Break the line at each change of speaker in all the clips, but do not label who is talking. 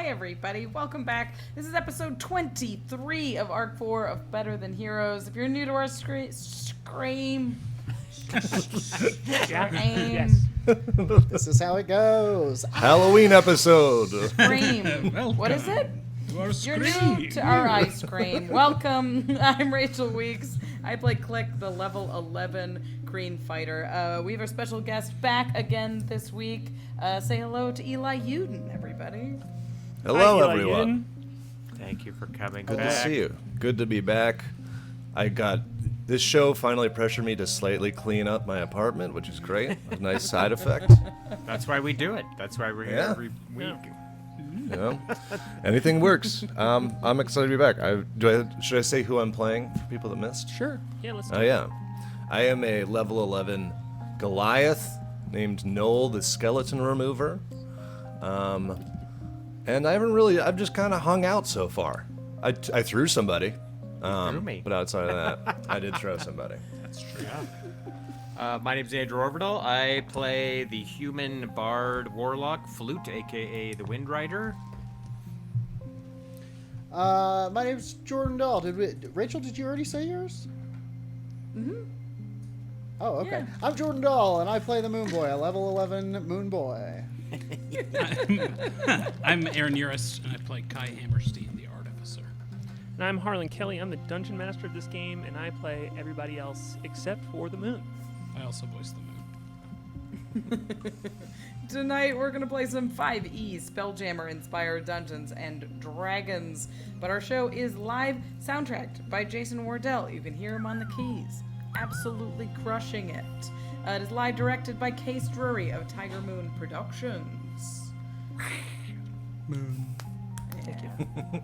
Hi, everybody. Welcome back. This is episode 23 of Arc 4 of Better Than Heroes. If you're new to our scream.
Yes.
This is how it goes.
Halloween episode.
Scream. What is it? You're new to our ice cream. Welcome. I'm Rachel Weeks. I play Klik, the level 11 green fighter. We have our special guest back again this week. Say hello to Eli Yudin, everybody.
Hello,
Hi, Eli
everyone.
Yudin. Thank you for coming
Good
back.
to see you. Good to be back. This show finally pressured me to slightly clean up my apartment, which is great. A nice side effect.
That's why we do it. That's why we're here
Yeah.
every week.
You know, anything works. I'm excited to be back. Should I say who I'm playing for people that missed?
Sure. Yeah, let's do
Oh
it.
yeah, I am a level 11 Goliath named Noel the Skeleton Remover. And I've just kind of hung out so far. I threw somebody.
Threw me.
But outside of that, I did throw somebody.
That's true. My name's Andrew Ovredahl. I play the human bard warlock Flute, aka the Windrider.
My name's Jordan Dahl. Rachel, did you already say yours?
Mm-hmm.
Oh, okay.
Yeah.
I'm Jordan Dahl, and I play the Moonboy, a level 11 Moonboy.
I'm Aaron Urist, and I play K.A.I. Hammerstein, the Artificer.
And I'm Harlan Kelly. I'm the Dungeon Master of this game, and I play everybody else except for the Moon.
I also voice the Moon.
Tonight we're gonna play some 5e Spelljammer inspired Dungeons and Dragons, but our show is live soundtracked by Jason Wardell. You can hear him on the keys, absolutely crushing it. It is live directed by Case Drury of Tiger Moon Productions.
Moon.
Yeah.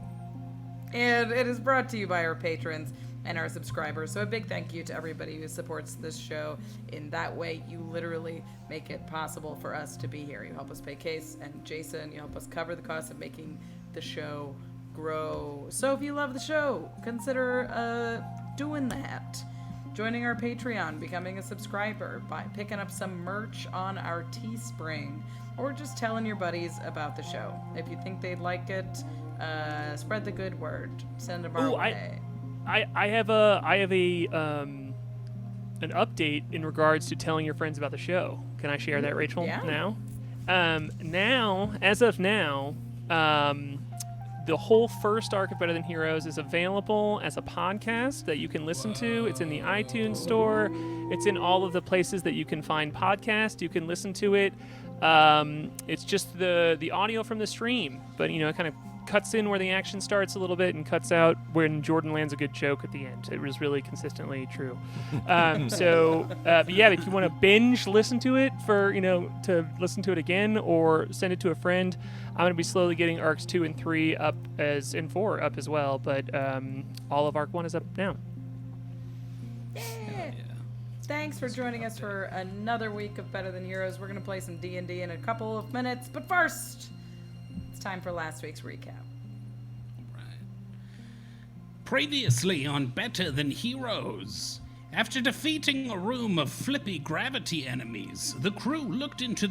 And it is brought to you by our patrons and our subscribers. So a big thank you to everybody who supports this show. In that way, you literally make it possible for us to be here. You help us pay Case and Jason. You help us cover the cost of making the show grow. So if you love the show, consider doing that. Joining our Patreon, becoming a subscriber, by picking up some merch on our Teespring, or just telling your buddies about the show. If you think they'd like it, spread the good word. Send them our way.
I have a an update in regards to telling your friends about the show. Can I share that, Rachel?
Yeah.
Now, as of now, the whole first arc of Better Than Heroes is available as a podcast that you can listen to. It's in the iTunes store. It's in all of the places that you can find podcasts. You can listen to it. It's just the audio from the stream, but it kind of cuts in where the action starts a little bit and cuts out when Jordan lands a good joke at the end. It was really consistently true. But yeah, if you want to binge listen to it to listen to it again or send it to a friend, I'm going to be slowly getting arcs 2 and 3 up and 4 up as well. But all of arc 1 is up now.
Yeah. Thanks for joining us for another week of Better Than Heroes. We're going to play some D&D in a couple of minutes, but first, it's time for last week's recap.
Right. Previously on Better Than Heroes. After defeating a room of flippy gravity enemies, the crew looked into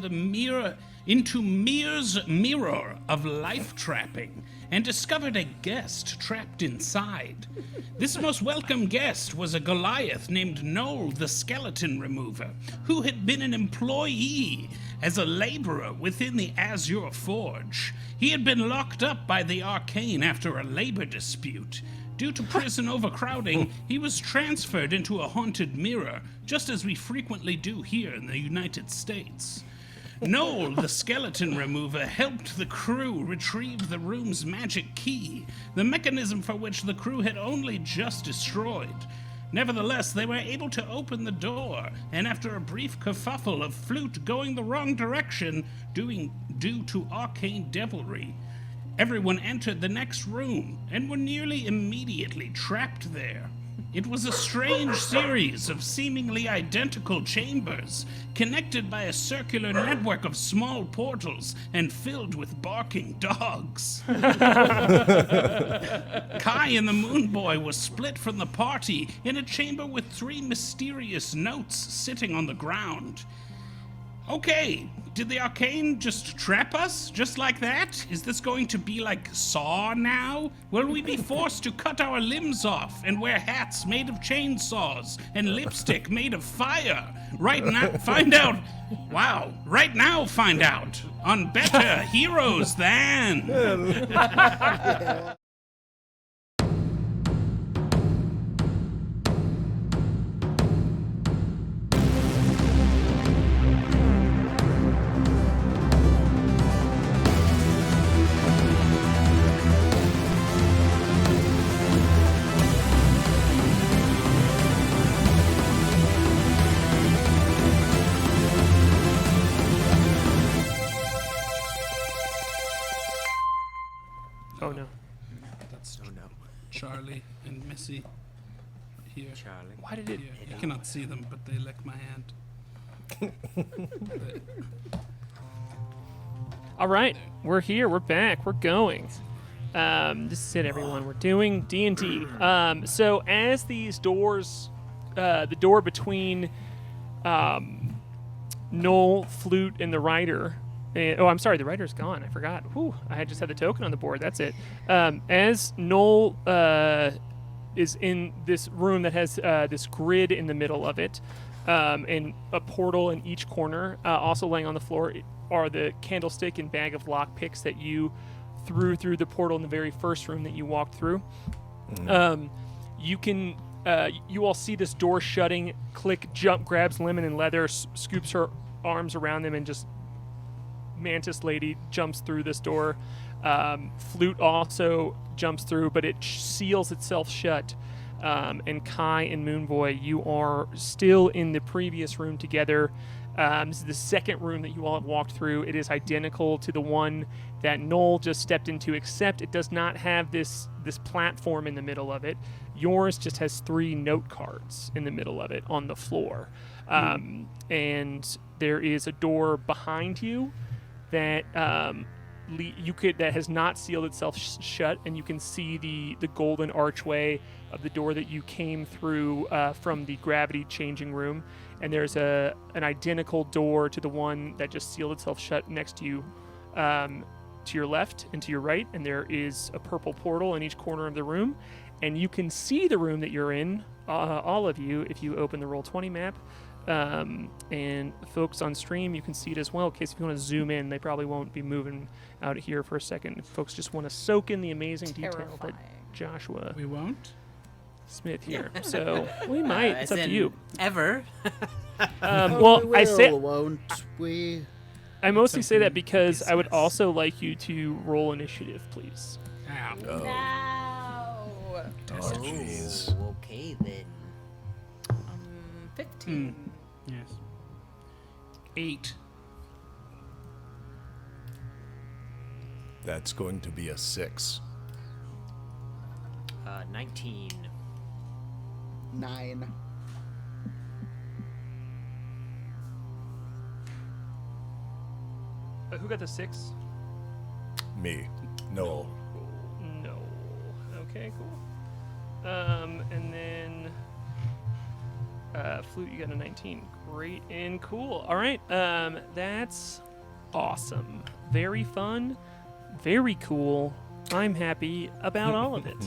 Mir's mirror of life trapping and discovered a guest trapped inside. This most welcome guest was a Goliath named Noel the Skeleton Remover, who had been an employee as a laborer within the Azure Forge. He had been locked up by the Arcane after a labor dispute. Due to prison overcrowding, he was transferred into a haunted mirror, just as we frequently do here in the United States. Noel, the Skeleton Remover, helped the crew retrieve the room's magic key, the mechanism for which the crew had only just destroyed. Nevertheless, they were able to open the door, and after a brief kerfuffle of Flute going the wrong direction due to arcane devilry, everyone entered the next room and were nearly immediately trapped there. It was a strange series of seemingly identical chambers, connected by a circular network of small portals and filled with barking dogs. K.A.I and the Moonboy were split from the party in a chamber with 3 mysterious notes sitting on the ground. Okay, did the Arcane just trap us, just like that? Is this going to be like Saw now? Will we be forced to cut our limbs off and wear hats made of chainsaws and lipstick made of fire? Right now, find out. Wow, right now, find out on Better Heroes Than.
Oh no.
That's Charlie and Missy here.
Charlie.
Why did it?
Here. You cannot see them, but they lick my hand.
All right, we're here. We're back. We're going. This is it, everyone. We're doing D&D. So as these doors, the door between Noel, Flute, and the Rider. I'm sorry, the Rider's gone. I forgot. Whew, I had just had the token on the board. That's it. As Noel is in this room that has this grid in the middle of it, and a portal in each corner, also laying on the floor are the candlestick and bag of lockpicks that you threw through the portal in the very first room that you walked through. You can, you all see this door shutting. Klik grabs Lemon and Leather, scoops her arms around them, and just Mantis Lady jumps through this door. Flute also jumps through, but it seals itself shut. And K.A.I and Moonboy, you are still in the previous room together. This is the second room that you all have walked through. It is identical to the one that Noel just stepped into, except it does not have this platform in the middle of it. Yours just has 3 note cards in the middle of it on the floor. And there is a door behind you that that has not sealed itself shut, and you can see the golden archway of the door that you came through from the gravity changing room. And there's an identical door to the one that just sealed itself shut next to you, to your left and to your right. And there is a purple portal in each corner of the room. And you can see the room that you're in, all of you, if you open the Roll20 map. And folks on stream, you can see it as well. In case if you want to zoom in, they probably won't be moving out here for a second. If folks just want to soak in the amazing detail that Joshua
We won't.
Smith here. So we might. It's up to you.
Ever.
Well,
we
I say
won't we?
I mostly say that because I would also like you to roll initiative, please.
Ow.
No.
Oh, jeez.
Oh, okay then.
15.
Yes. 8.
That's going to be a 6.
19.
9.
Who got the 6?
Me. Noel.
No. Okay, cool. And then Flute, you got a 19. Great and cool. All right. That's awesome. Very fun. Very cool. I'm happy about all of it.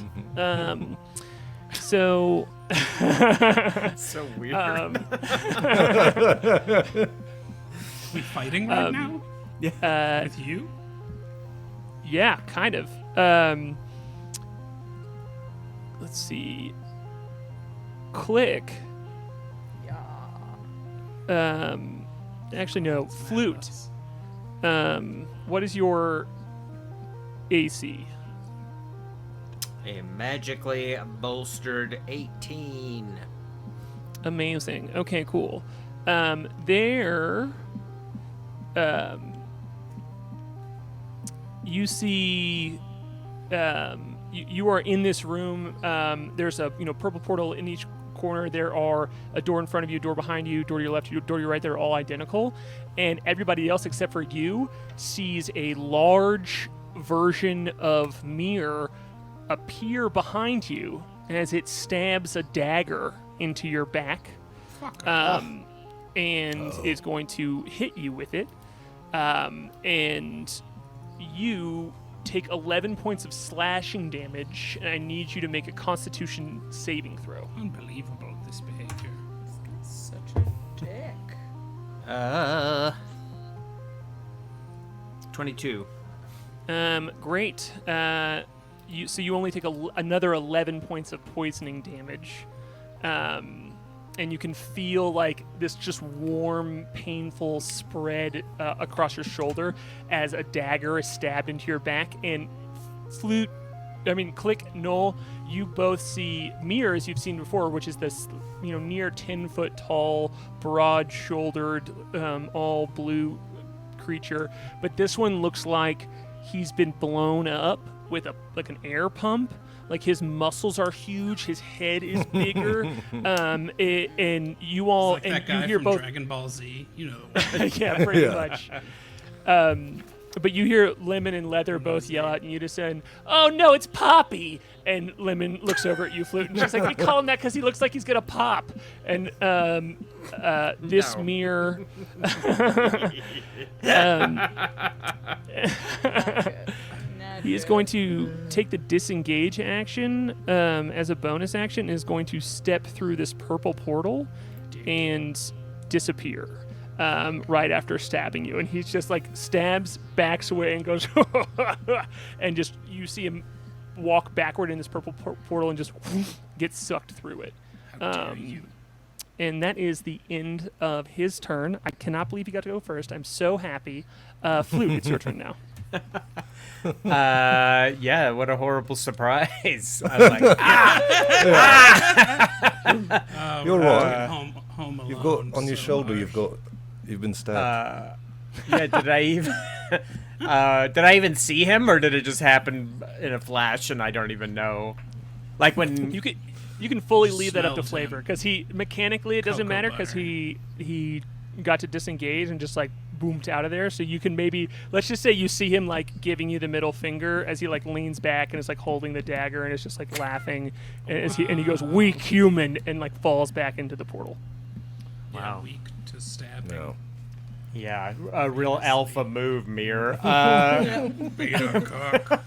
So
So weird.
We fighting right now? With you?
Yeah, kind of. Let's see. Klik. Actually, no. Flute. What is your AC?
A magically bolstered 18.
Amazing. Okay, cool. You see, you are in this room. There's a purple portal in each corner. There are a door in front of you, door behind you, door to your left, door to your right. They're all identical, and everybody else except for you sees a large version of Mir appear behind you as it stabs a dagger into your back. and is going to hit you with it. And you take 11 points of slashing damage, and I need you to make a Constitution saving throw.
Unbelievable, this behavior.
Such a dick.
22.
Great. You only take another 11 points of poisoning damage. And you can feel like this just warm, painful spread across your shoulder as a dagger is stabbed into your back. And Klik, Noel, you both see Mir as you've seen before, which is this, near 10-foot tall, broad-shouldered, all blue creature. But this one looks like he's been blown up with an air pump. Like his muscles are huge, his head is bigger, and you all
It's like that
and you
guy
hear
from
both.
Dragon Ball Z, the one.
Yeah, pretty much. But you hear Lemon and Leather both yell out in unison, "Oh no, it's Poppy!" And Lemon looks over at you, Flute, and she's like, "We call him that because he looks like he's gonna pop." And this
No.
mirror. He is going to take the disengage action as a bonus action, and is going to step through this purple portal and disappear right after stabbing you. And he's just like stabs, backs away, and goes, and just you see him walk backward in this purple portal and just get sucked through it.
How dare you?
And that is the end of his turn. I cannot believe he got to go first. I'm so happy. Flute, it's your turn now.
Yeah, what a horrible surprise. I was like,
You're right.
Home Alone.
You've got on your
so
shoulder.
harsh.
You've been stabbed.
yeah, did I even see him, or did it just happen in a flash and I don't even know? Like when
You can fully leave that up to
Smells
Flavor,
him.
because he mechanically it doesn't
Cocoa
matter because
butter.
he got to disengage and just like boomed out of there. So you can maybe, let's just say you see him like giving you the middle finger as he like leans back and is like holding the dagger and is just like laughing, and he goes weak human and like falls back into the portal.
Yeah,
Wow.
weak to stabbing.
No.
yeah, a real alpha move, Mir.
Beta cock.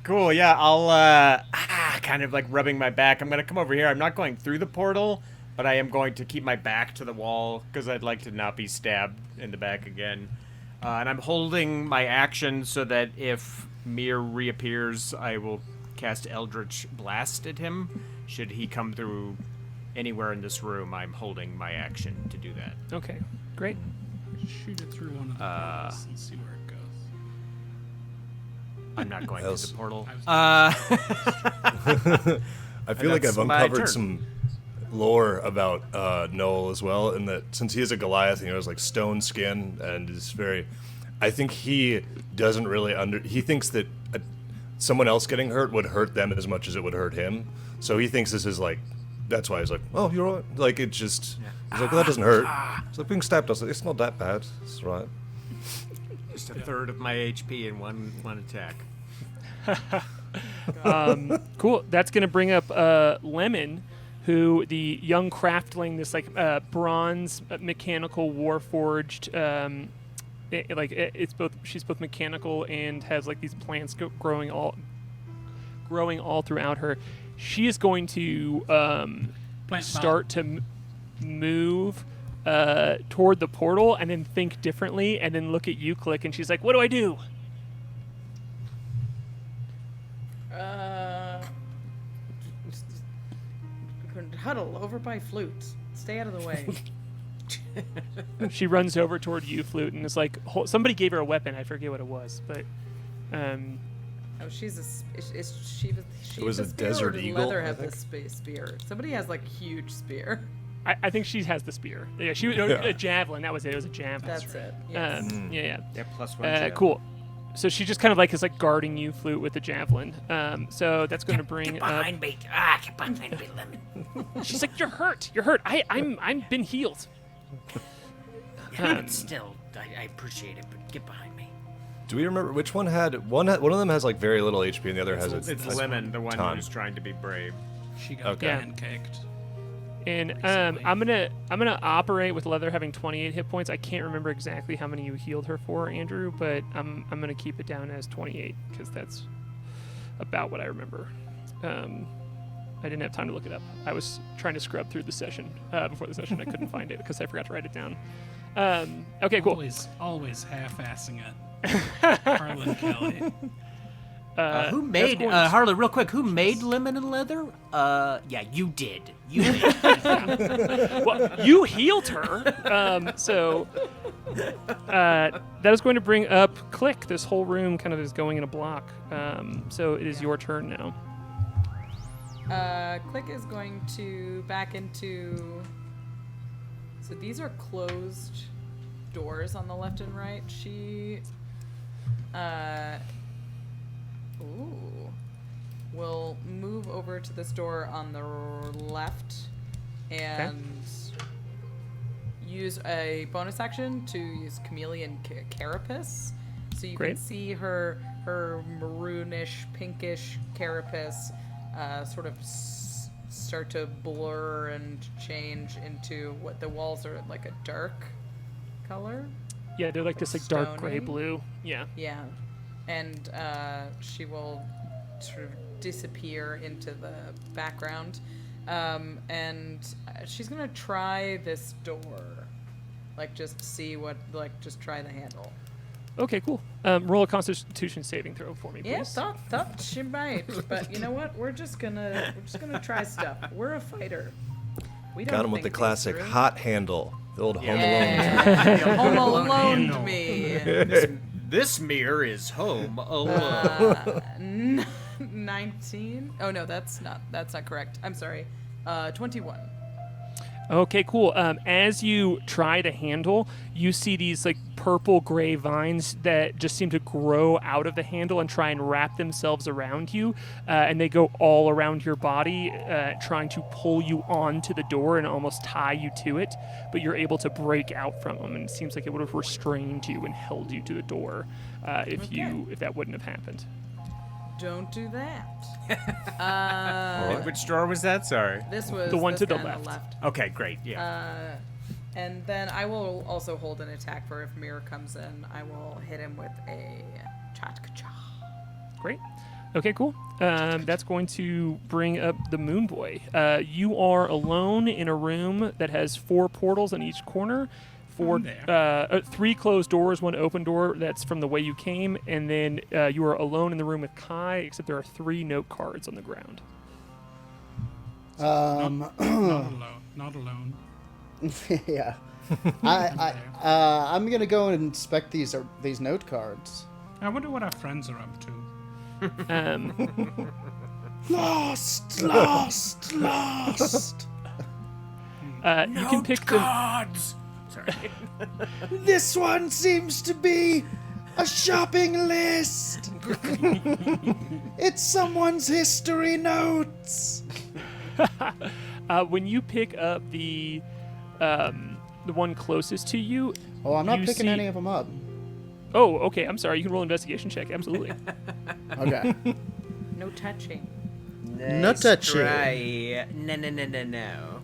Cool. Yeah, I'll kind of like rubbing my back. I'm gonna come over here. I'm not going through the portal, but I am going to keep my back to the wall because I'd like to not be stabbed in the back again. And I'm holding my action so that if Mir reappears, I will cast Eldritch Blast at him. Should he come through anywhere in this room, I'm holding my action to do that.
Okay, great.
Shoot it through one of the portals and see where it goes.
I'm not going through
Else-
the portal.
I feel like
that's
I've
my
uncovered
turn.
some lore about Noel as well, and that since he is a Goliath, he has like stone skin and is very. I think he doesn't really he thinks that someone else getting hurt would hurt them as much as it would hurt him. So he thinks this is like. That's why he's like, oh, you're right. Like it just. He's like, well, that doesn't hurt. It's like being stabbed. I was like, it's not that bad. It's right.
Just a third of my HP in one attack.
Cool. That's gonna bring up Lemon, who the young craftling, this like bronze mechanical warforged. She's both mechanical and has like these plants growing all throughout her. She is going to
Plant
start to move toward the portal and then think differently and then look at you, Klik, and she's like, "What do I do?"
Huddle over by Flute. Stay out of the way.
She runs over toward you, Flute, and is like, somebody gave her a weapon. I forget what it was, but
Oh, she's a. Is she?
It was
the
a
spear, or
desert
does
eagle,
Leather
I
have
think.
the spear. Somebody has like a huge spear.
I think she has the spear. Yeah, a javelin. That was it. It was a javelin.
That's it. Yes.
Yeah.
Yeah, +1.
Cool. So she just kind of like is like guarding you, Flute, with the javelin. So that's going to bring up.
me. Get behind me, Lemon.
She's like, "You're hurt. You're hurt. I'm been healed."
Still, I appreciate it, but get behind me.
Do we remember which one had one? One of them has like very little HP, and the other has
It's
a
Lemon, the one
ton.
who's trying to be brave.
She got
Okay.
Yeah.
pancaked.
And
Basically.
I'm gonna operate with Leather having 28 hit points. I can't remember exactly how many you healed her for, Andrew, but I'm gonna keep it down as 28 because that's about what I remember. I didn't have time to look it up. I was trying to scrub through the session before the session. I couldn't find it because I forgot to write it down. Okay, cool.
Always half-assing it. Harlan Kelly.
Who made Harley? Real quick, who made lemon and leather? Yeah, you did. You made it.
Well, you healed her, so that is going to bring up Klik. This whole room kind of is going in a block. So it is your turn now.
Klik is going to back into. So these are closed doors on the left and right. She, will move over to this door on the left and use a bonus action to use Chameleon Carapace. So you
Great.
can see her maroonish, pinkish carapace sort of start to blur and change into what the walls are like a dark color.
Yeah, they're like this like dark gray
Stony.
blue. Yeah.
Yeah. And she will sort of disappear into the background. And she's going to try this door. Like, just see what, like, just try the handle.
Okay, cool. Roll a Constitution saving throw for me, please.
Yeah, thought she might. But you know what? We're just gonna try stuff. We're a fighter. We don't
Got him with the
think
classic
things through.
hot handle. The old Home Alone.
Yeah. Home Alone
Handle.
me.
This mirror is home alone.
19. Oh no, that's not correct. I'm sorry. 21.
Okay, cool. As you try to handle, you see these like purple gray vines that just seem to grow out of the handle and try and wrap themselves around you, and they go all around your body, trying to pull you onto the door and almost tie you to it. But you're able to break out from them, and it seems like it would have restrained you and held you to the door if that wouldn't have happened.
Don't do that.
Which door was that? Sorry.
This was
The one
this
to the
guy on
left.
Okay, great. Yeah.
And then I will also hold an attack for if Mirror comes in. I will hit him with a cha-cha.
Great. Okay, cool. That's going to bring up the Moonboy. You are alone in a room that has 4 portals in each corner. 3 closed doors, 1 open door. That's from the way you came. And then you are alone in the room with K.A.I, except there are 3 note cards on the ground.
Not alone.
Yeah. I'm gonna go and inspect these note cards.
I wonder what our friends are up to.
Lost.
You can pick them.
Cards. Sorry.
This one seems to be a shopping list. It's someone's history notes.
When you pick up the one closest to you.
Oh, I'm not
you
picking
see-
any of them up.
Oh, okay. I'm sorry. You can roll an investigation check. Absolutely.
Okay.
No touching.
No touching.
Try. No.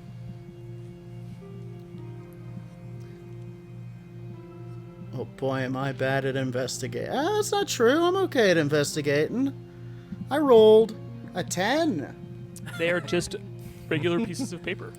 Oh boy, am I bad at investigating. That's not true. I'm okay at investigating. I rolled a 10.
They are just regular pieces of paper.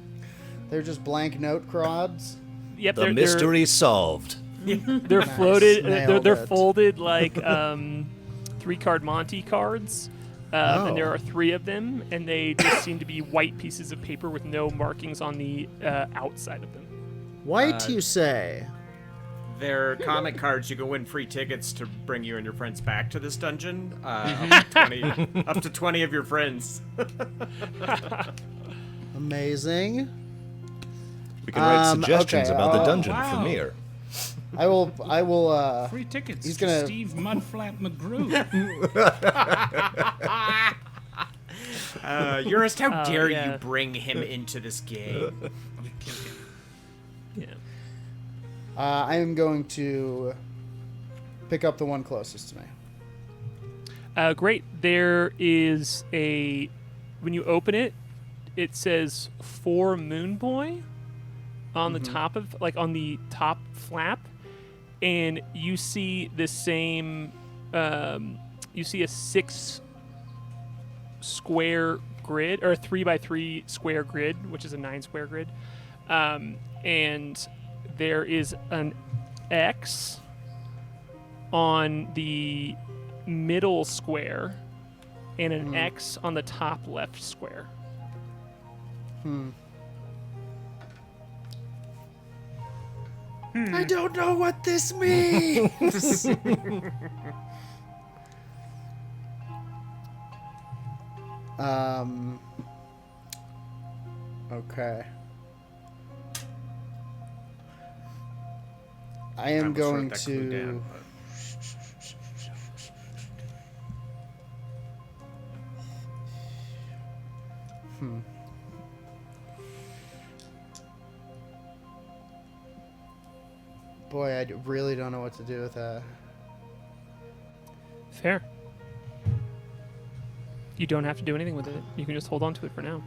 They're just blank note cards.
Yep.
The mystery solved.
They're floated. They're
nailed it.
folded like 3-card Monty cards. And there are 3 of them, and they just seem to be white pieces of paper with no markings on the outside of them.
White, you say?
They're comic cards. You can win free tickets to bring you and your friends back to this dungeon. Up to 20 of your friends.
Amazing.
We can write
Okay,
suggestions about the dungeon
wow.
for Mir.
I will,
Free tickets
He's
to
gonna-
Steve Mudflap McGrew.
Urist, how dare
yeah.
you bring him into this game?
Yeah.
I am going to pick up the one closest to me.
Great. There is a. When you open it, it says for Moonboy on the top of on the top flap, and you see the same. You see a 6 square grid or a 3x3 square grid, which is a 9 square grid, and there is an X on the middle square and an X on the top left square.
I don't know what this means. Okay. I am
almost wrote
going
that clue
to.
down,
Boy, I really don't know what to do with that.
Fair. You don't have to do anything with it. You can just hold on to it for now.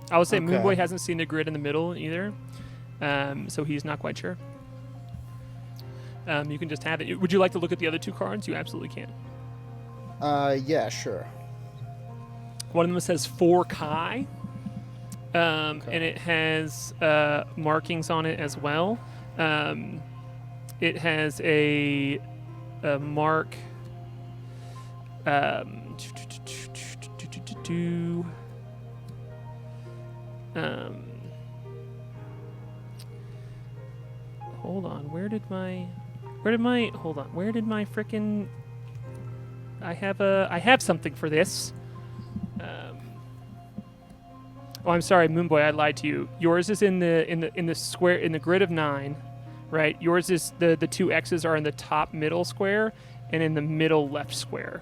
I would say
Okay.
Moonboy hasn't seen the grid in the middle either, so he's not quite sure. You can just have it. Would you like to look at the other 2 cards? You absolutely can.
Yeah, sure.
One of them says for K.A.I, and it has markings on it as well. It has a mark. Hold on. Where did my frickin' I have something for this. Oh, I'm sorry, Moonboy, I lied to you. Yours is in the square in the grid of 9, right? Yours is the 2 X's are in the top middle square and in the middle left square.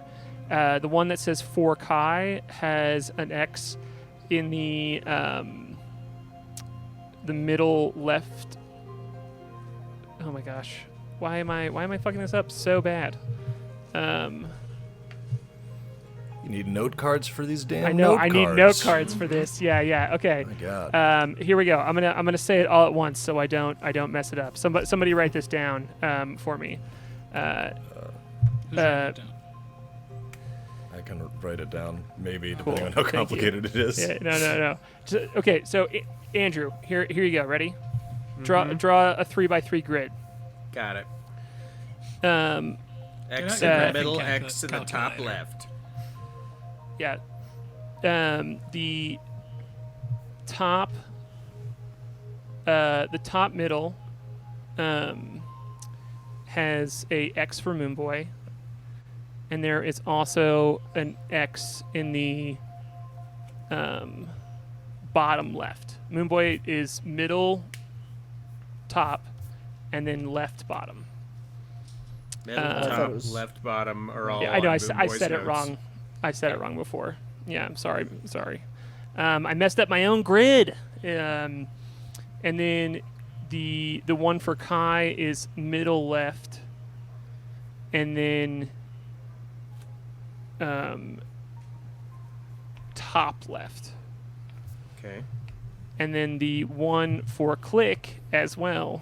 The one that says for K.A.I has an X in the middle left. Oh my gosh, why am I fucking this up so bad?
You need note cards for these damn
I know.
note
I
cards.
need note cards for this. Yeah. Okay.
Oh my God.
Here we go. I'm gonna say it all at once so I don't mess it up. Somebody write this down for me.
Who's writing it down?
I can write it down, maybe,
Cool.
depending on how
Thank you.
complicated it is.
Yeah, no. Okay, so Andrew, here you go. Ready? Draw a 3x3 grid.
Got it.
Um,
X
Get out
in
your
the middle,
graphic
X in the top
calculator.
left.
yeah. The top middle has a X for Moonboy, and there is also an X in the bottom left. Moonboy is middle top and then left bottom.
Middle,
I
thought
top,
it was-
left, bottom are all.
Yeah, I know.
on
I
Moonboy's
said it
notes.
wrong. I said it wrong before. Yeah, I'm sorry. I messed up my own grid. And then the one for K.A.I is middle left, and then top left,
Okay.
and then the one for Klik as well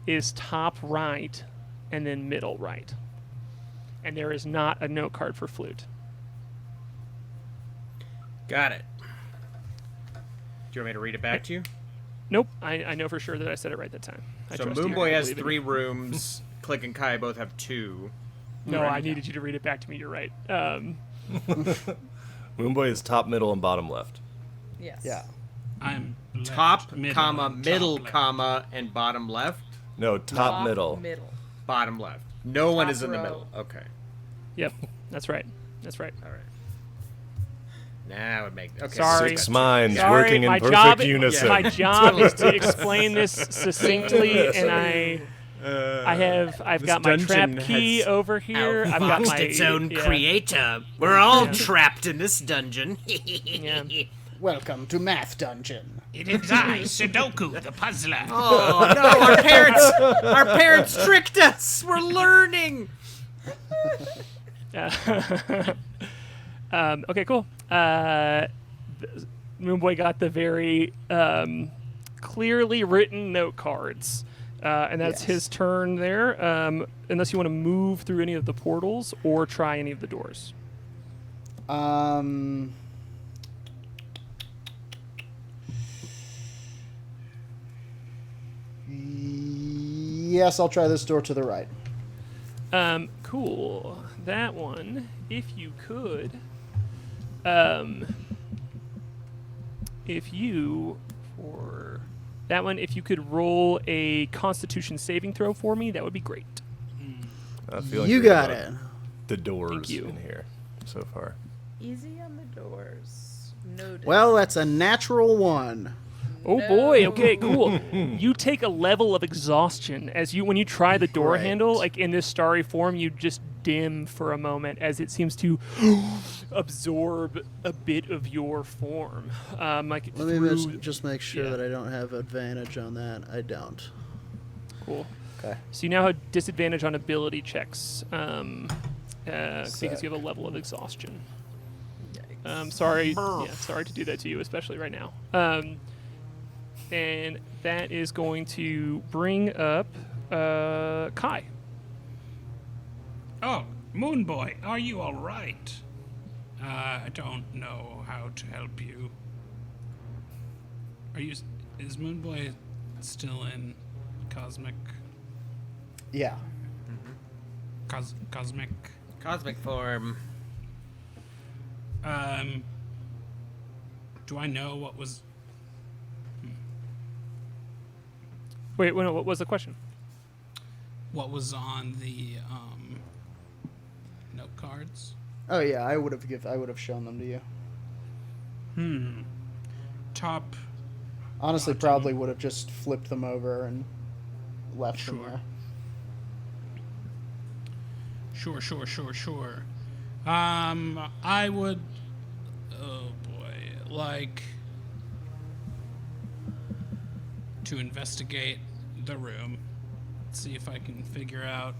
is top right, and then middle right. And there is not a note card for Flute.
Got it. Do you want me to read it back to you?
Nope, I know for sure that I said it right that time. I
So
trust you.
Moonboy
I
has
believe in
3
you.
rooms. Klik and K.A.I both have 2.
No, I needed you to read it back to me. You're right.
Moonboy is top, middle, and bottom left.
Yes.
Yeah.
I'm left,
Top,
middle,
comma,
and top
middle,
left.
comma, and bottom left.
No, top, middle.
Middle.
Bottom left. No one
Top
is in the
row.
middle. Okay.
Yep, that's right.
All right. Now it makes. Okay.
Sorry.
6 minds
Sorry,
working in
my
perfect
job,
unison.
My job is to explain this succinctly, and I've
This
got my trap
dungeon
key
has
over here. I've got
Outfoxed
my
its own
yeah,
creator. We're all
Yeah.
trapped in this dungeon.
Yeah.
Welcome to Math Dungeon.
It is I, Sudoku, the puzzler.
Oh no! Our parents tricked us. We're learning.
Okay, cool. Moonboy got the very clearly written note cards. And that's his turn there, unless you want to move through any of the portals or try any of the doors.
Yes, I'll try this door to the right.
Cool. That one, if you could, if you could roll a Constitution saving throw for me, that would be great.
I feel like
You
you're
got
about
it.
The doors
Thank you.
in here so far.
Easy on the doors. Noted.
Well, that's a natural 1.
Oh boy, okay, cool. You take a level of exhaustion when you try the door
Right.
handle, like in this starry form, you just dim for a moment as it seems to absorb a bit of your form.
Let me
through-
just make sure
yeah.
that I don't have advantage on that. I don't.
Cool.
Okay.
So you now have disadvantage on ability checks because you have a level of exhaustion. Sorry to do that to you, especially right now. And that is going to bring up K.A.I.
Oh, Moonboy, are you all right? I don't know how to help you. Is Moonboy still in cosmic?
Yeah.
Cosmic?
Cosmic form.
Do I know what was...
Wait, no, what was the question?
What was on the note cards?
Oh yeah, I would have shown them to you.
Top.
Honestly, probably would have just flipped them over and left them there.
Sure. I would. Oh boy, like to investigate the room, see if I can figure out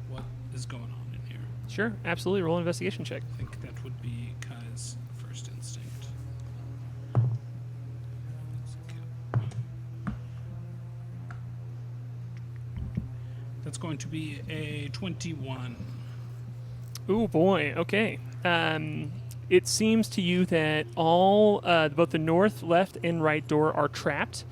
what is going on in here.
Sure, absolutely. Roll an investigation check.
I think that would be Kai's first instinct. That's going to be a 21.
Ooh, boy. Okay. It seems to you that all, both the north, left, and right door are trapped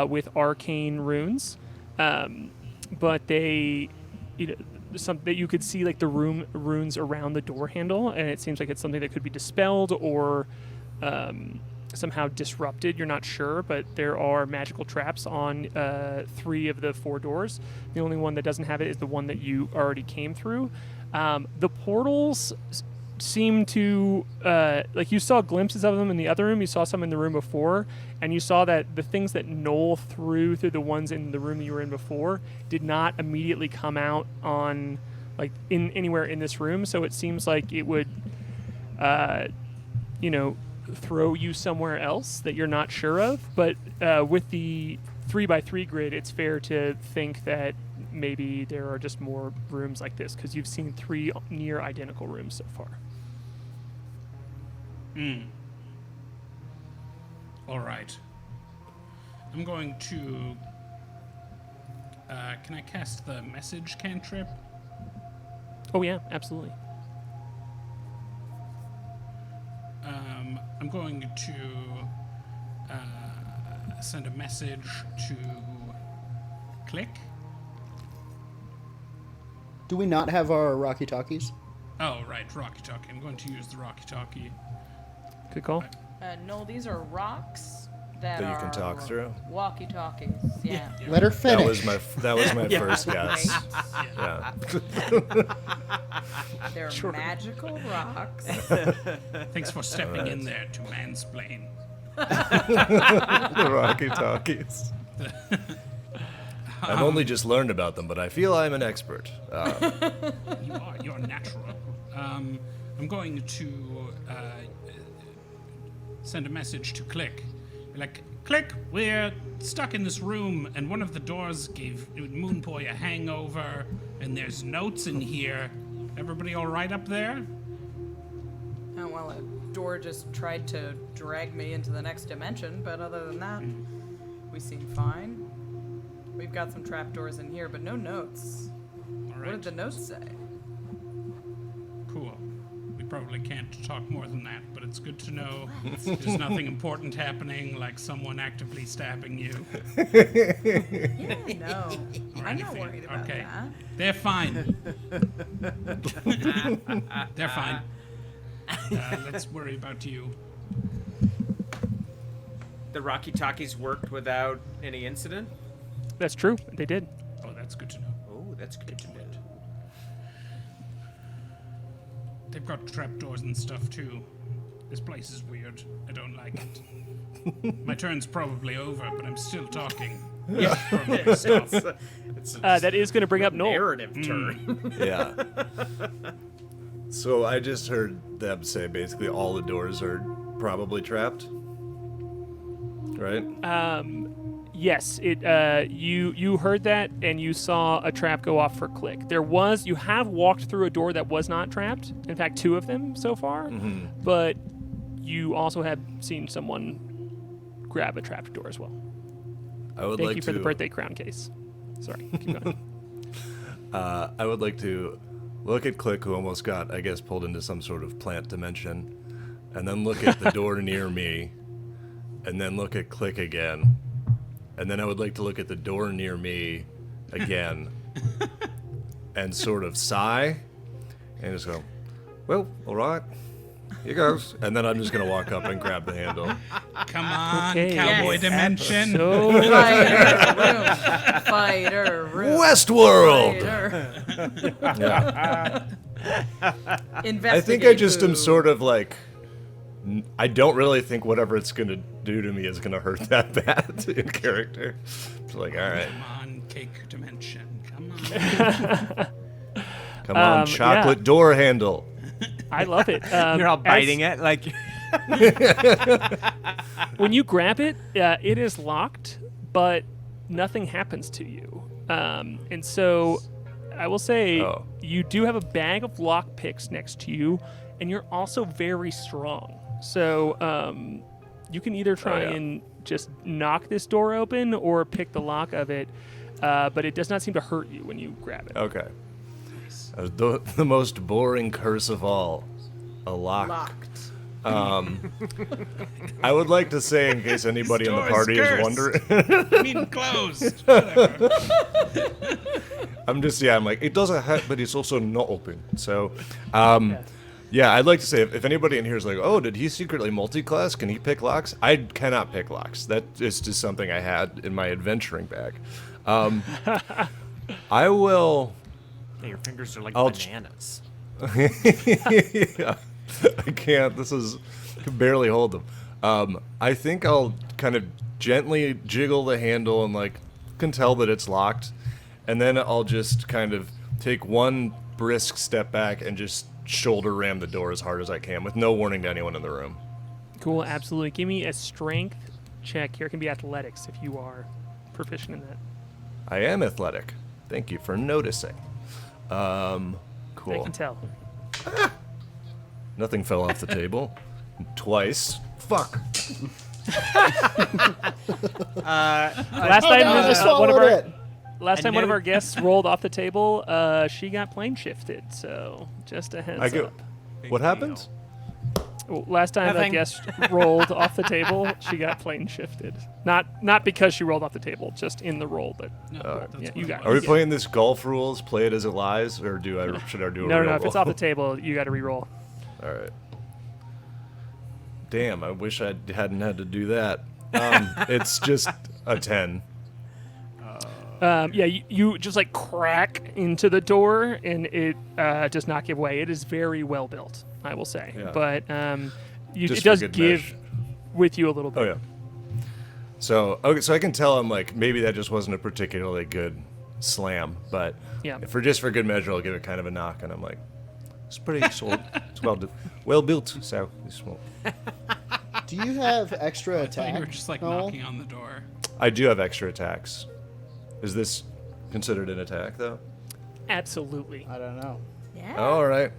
with arcane runes, but they, that you could see like the runes around the door handle, and it seems like it's something that could be dispelled or somehow disrupted. You're not sure, but there are magical traps on 3 of the 4 doors. The only one that doesn't have it is the one that you already came through. The portals seem to, like you saw glimpses of them in the other room, you saw some in the room before, and you saw that the things that Noel threw through the ones in the room you were in before did not immediately come out on, like, in anywhere in this room, so it seems like it would, throw you somewhere else that you're not sure of, but with the 3x3 grid, it's fair to think that maybe there are just more rooms like this, because you've seen 3 near identical rooms so far.
All right. I'm going to... can I cast the message cantrip?
Oh yeah, absolutely.
I'm going to send a message to Klik.
Do we not have our Rocky Talkies?
Oh, right, Rocky Talkie. I'm going to use the Rocky Talkie.
Good call.
No, these are rocks that
That you
are
can talk through?
walkie-talkies. Yeah.
Let her
That
finish.
was my first guess. Yeah.
They're magical rocks.
Thanks for stepping in there to mansplain.
The Rocky Talkies. I've only just learned about them, but I feel I'm an expert.
You're natural. I'm going to send a message to Klik. Be like, Klik, we're stuck in this room, and one of the doors gave Moonboy a hangover, and there's notes in here. Everybody all right up there?
Oh, well, it door just tried to drag me into the next dimension, but other than that, we seem fine. We've got some trapdoors in here, but no notes.
All
What
right.
did the notes say?
Cool. We probably can't talk more than that, but it's good to know there's nothing important happening, like someone actively stabbing you.
Yeah, no.
Or
I'm not
anything.
worried about
Okay.
that.
They're fine. They're fine. Let's worry about you.
The Rocky Talkies worked without any incident?
That's true. They did.
Oh, that's good to know.
Oh, that's good to know.
They've got trapdoors and stuff too. This place is weird. I don't like it. My turn's probably over, but I'm still talking. Yeah, probably stop.
That is going to bring up Noel.
Narrative turn.
Yeah. So I just heard them say basically all the doors are probably trapped. Right?
Yes, you heard that and you saw a trap go off for Klik. You have walked through a door that was not trapped. In fact, 2 of them so far. But you also have seen someone grab a trapped door as well.
I would
Thank
like
you
to
for the birthday crown case. Sorry, keep going.
I would like to look at Klik, who almost got, I guess, pulled into some sort of plant dimension, and then look at the door near me, and then look at Klik again, and then I would like to look at the door near me again, and sort of sigh, and just go, well, all right, here goes, and then I'm just gonna walk up and grab the handle.
Come on,
Okay.
cowboy
Yes.
dimension.
So
Fighter room.
Westworld.
Fighter.
Yeah. I
Investigate
think I just am
who.
sort of like, I don't really think whatever it's gonna do to me is gonna hurt that bad in character. It's like, all right,
Come on, cake dimension. Come on.
come on, chocolate
yeah.
door handle.
I love it.
You're all biting it like.
When you grab it, it is locked, but nothing happens to you. And so I will say
Oh.
you do have a bag of lock picks next to you, and you're also very strong. So you can either try
yeah.
and just knock this door open or pick the lock of it, but it does not seem to hurt you when you grab it.
Okay. The most boring curse of all, a lock.
Locked.
I would like to say, in case anybody in the
door is
party is
cursed.
wondering,
I mean, closed. Whatever.
I'm like, it doesn't hurt, but it's also not open. So, yeah, I'd like to say, if anybody in here is like, oh, did he secretly multi-class? Can he pick locks? I cannot pick locks. That is just something I had in my adventuring bag. I will...
Yeah, your fingers are like
I'll
bananas.
Yeah, I can't. I can barely hold them. I think I'll kind of gently jiggle the handle and like can tell that it's locked, and then I'll just kind of take one brisk step back and just shoulder ram the door as hard as I can with no warning to anyone in the room.
Cool, absolutely. Give me a strength check here. It can be athletics if you are proficient in that.
I am athletic. Thank you for noticing.
I
Cool.
can tell.
Nothing fell off the table. Twice. Fuck.
Last time,
I
one
swallowed
of our
it.
last
I
time one of
knew-
our guests rolled off the table, she got plane shifted. So just a heads
I go.
up.
What happens?
Well, last time a
Nothing.
guest rolled off the table, she got plane shifted. Not because she rolled off the table, just in the roll. But
No, that's
yeah,
what
you
it
got.
Are we
it.
playing this golf rules? Play it as it lies, or should I do a
No,
real
no. If it's
roll?
off the table, you got to re-roll.
All right. Damn, I wish I hadn't had to do that. It's just a 10.
Yeah, you just like crack into the door, and it does not give way. It is very well built, I will say.
Yeah.
But
Just
it
for
does
good
give
measure.
with you a little bit.
Oh yeah. So okay, so I can tell I'm like maybe that just wasn't a particularly good slam, but
Yeah.
for good measure, I'll give it kind of a knock, and I'm like, it's pretty solid. It's well built. So it's small.
Do you have extra
I thought
attack?
you were just like
Noel?
knocking on the door.
I do have extra attacks. Is this considered an attack though?
Absolutely.
I don't know.
Yeah.
All right.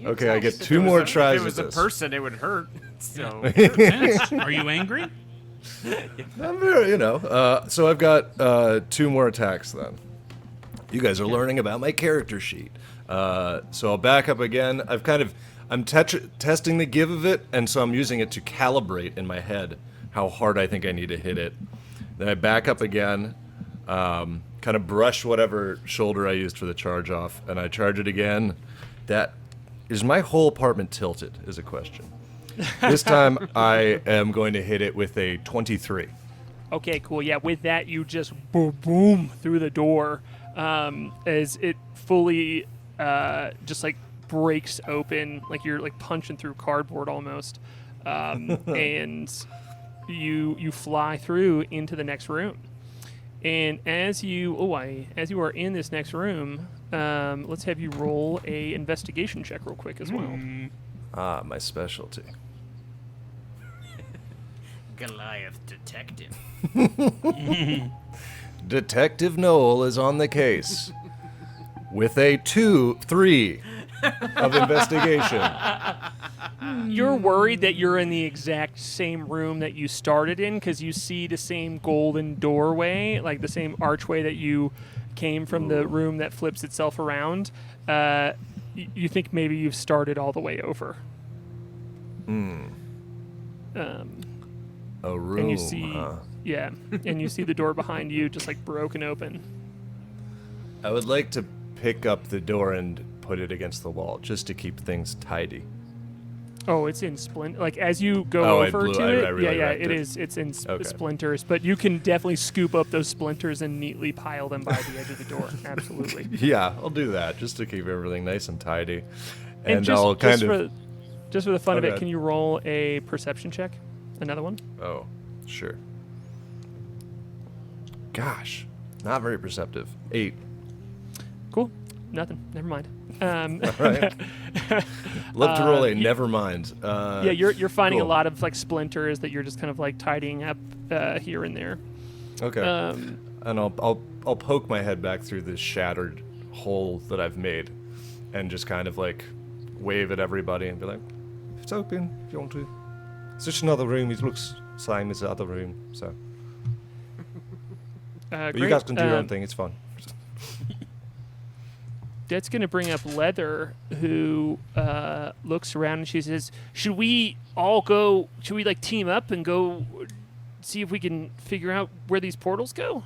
Okay, I get
If
2
If it
more
was a-
tries
If it
at
was a
this.
person, it would hurt. So
Yes. Are you angry?
I'm very, so I've got 2 more attacks then. You guys are learning about my character sheet. So I'll back up again. I'm testing the give of it, and so I'm using it to calibrate in my head how hard I think I need to hit it. Then I back up again, kind of brush whatever shoulder I used for the charge off, and I charge it again. Is my whole apartment tilted, is a question. This time I am going to hit it with a 23.
Okay, cool. Yeah, with that, you just boom, boom through the door as it fully just like breaks open, like you're like punching through cardboard almost, and you fly through into the next room. And as you are in this next room, let's have you roll a investigation check real quick as well.
Ah, my specialty.
Goliath detective.
Detective Noel is on the case with a 2-3 of investigation.
You're worried that you're in the exact same room that you started in because you see the same golden doorway, like the same archway that you came from the room that flips itself around. You think maybe you've started all the way over.
A room,
And you see,
huh?
yeah, and you see the door behind you just like broken open.
I would like to pick up the door and put it against the wall just to keep things tidy.
Oh, it's in splint. Like as you go
Oh,
over to
I
it,
really
yeah,
wrecked
it
it.
is. It's in
Okay.
splinters, but you can definitely scoop up those splinters and neatly pile them by the edge of the door. Absolutely.
Yeah, I'll do that just to keep everything nice and tidy.
And just,
I'll
just
kind of.
just for the fun of it,
Okay.
can you roll a perception check? Another one.
Oh, sure. Gosh, not very perceptive. 8.
Cool. Nothing. Never mind.
Right. Love to roll a never mind.
Yeah, you're finding
cool.
a lot of like splinters that you're just kind of like tidying up here and there.
Okay. And I'll poke my head back through this shattered hole that I've made, and just kind of like wave at everybody and be like, "It's open if you want to. It's just another room. It looks same as the other room, so." But
Great.
you guys can do your own thing. It's fun.
That's going to bring up Leather, who looks around and she says, should we like team up and go see if we can figure out where these portals go?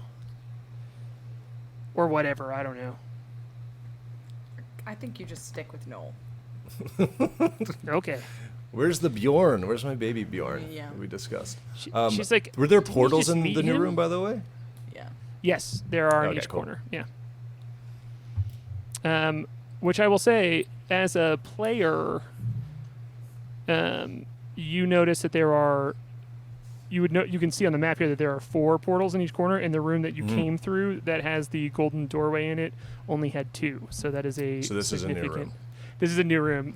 Or whatever, I don't know.
I think you just stick with Noel.
Okay.
Where's the Bjorn? Where's my baby Bjorn?
Yeah.
That we discussed.
She's like,
were there
"Didn't we
portals
just
in
meet
the new
him?"
room, by the way?
Yeah.
Yes, there are in
Okay,
each
cool.
corner. Yeah. Which I will say, as a player, you notice that there are. You can see on the map here that there are 4 portals in each corner, and the room that you came through that has the golden doorway in it only had 2. So that is a
So this is a new
significant.
room.
This is a new room.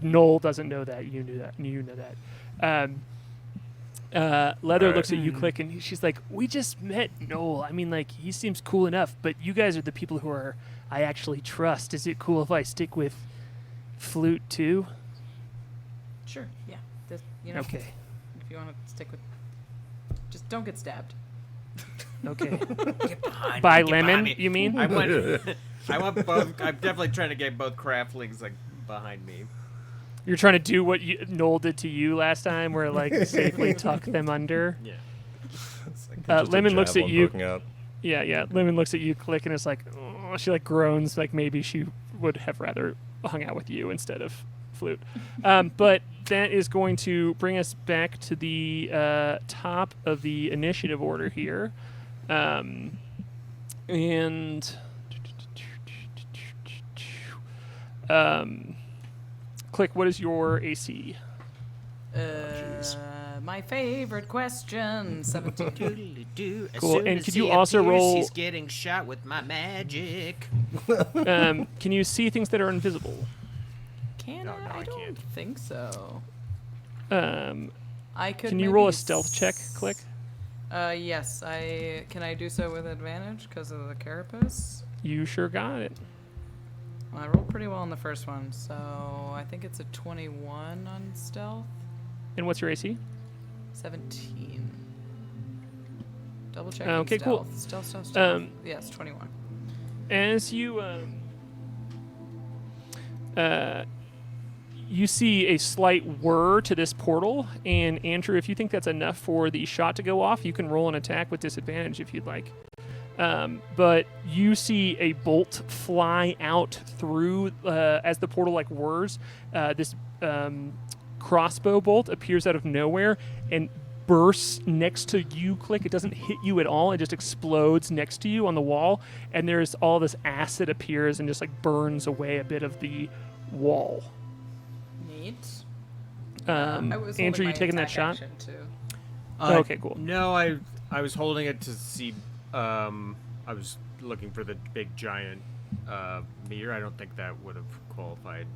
Noel doesn't know that. You knew that. You know that. Leather
Alright.
looks at you, Klik, and she's like, "We just met Noel. I mean, like, he seems cool enough, but you guys are the people who I actually trust. Is it cool if I stick with Flute too?"
Sure. Yeah.
Okay.
If you want to stick with, just don't get stabbed.
Okay.
Get behind
By
me, get behind
Lemon,
me.
you mean?
I want both. I'm definitely trying to get both craftlings like behind me.
You're trying to do what Noel did to you last time, where like safely tuck them under.
Yeah.
Just a
Lemon looks at
javelin
you.
poking out.
Yeah. Lemon looks at you, Klik, and it's like, oh, she like groans, like maybe she would have rather hung out with you instead of Flute. But that is going to bring us back to the top of the initiative order here, and Klik, what is your AC?
My favorite question. 17.
Doodly-doo. As
Cool,
soon
and
as
could
he
you also
appears,
roll-
He's getting shot with my magic.
Can you see things that are invisible?
Can
No,
I?
I
I don't
can't.
think so.
Um,
I could.
can you roll
maybe
a stealth check, Klik?
Yes. Can I do so with advantage because of the carapace?
You sure got it.
I rolled pretty well on the first one, so I think it's a 21 on stealth.
And what's your AC?
17. Double checking
Okay,
stealth.
cool.
Stealth. Yes, 21.
As you you see a slight whir to this portal, and Andrew, if you think that's enough for the shot to go off, you can roll an attack with disadvantage if you'd like. But you see a bolt fly out through as the portal like whirs. This crossbow bolt appears out of nowhere and bursts next to you, Klik. It doesn't hit you at all. It just explodes next to you on the wall, and there's all this acid appears and just like burns away a bit of the wall.
Neat.
Andrew, you taking that shot?
Too.
Okay, cool.
No, I was holding it to see. I was looking for the big giant meteor. I don't think that would have qualified.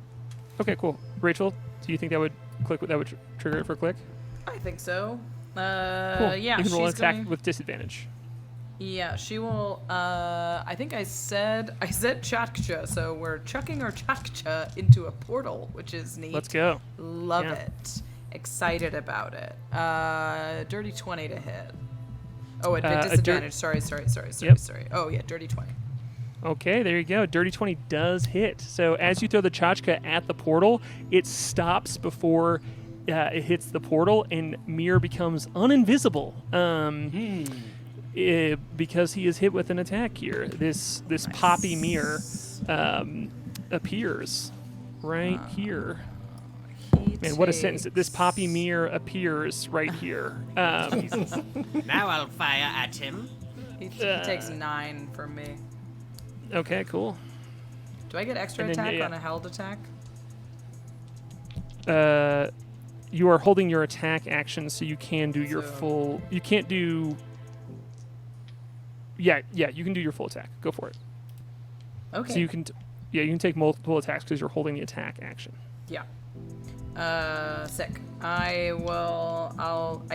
Okay, cool. Rachel, do you think that would trigger it for Klik?
I think so.
Cool.
Yeah,
you can roll an
she's
attack
going.
with disadvantage.
Yeah, she will. I think I said Chakcha, so we're chucking our Chakcha into a portal, which is neat.
Let's go.
Love
Yeah.
it. Excited about it. Dirty 20 to hit. Oh, at disadvantage. Sorry.
Yep.
Sorry. Oh yeah, dirty 20.
Okay, there you go. Dirty 20 does hit. So as you throw the Chachka at the portal, it stops before it hits the portal, and Mir becomes uninvisible. Because he is hit with an attack here. This Poppy Mir appears right here. Man, what a sentence. This Poppy Mir appears right here.
Now I'll fire at him.
He takes 9 from me.
Okay, cool.
Do I get extra
And then,
attack
yeah.
on a held attack?
You are holding your attack action, so you can do your
So-
full... You can't do... Yeah, you can do your full attack. Go for it.
Okay.
So you can... you can take multiple attacks because you're holding the attack action.
Yeah. Sick. I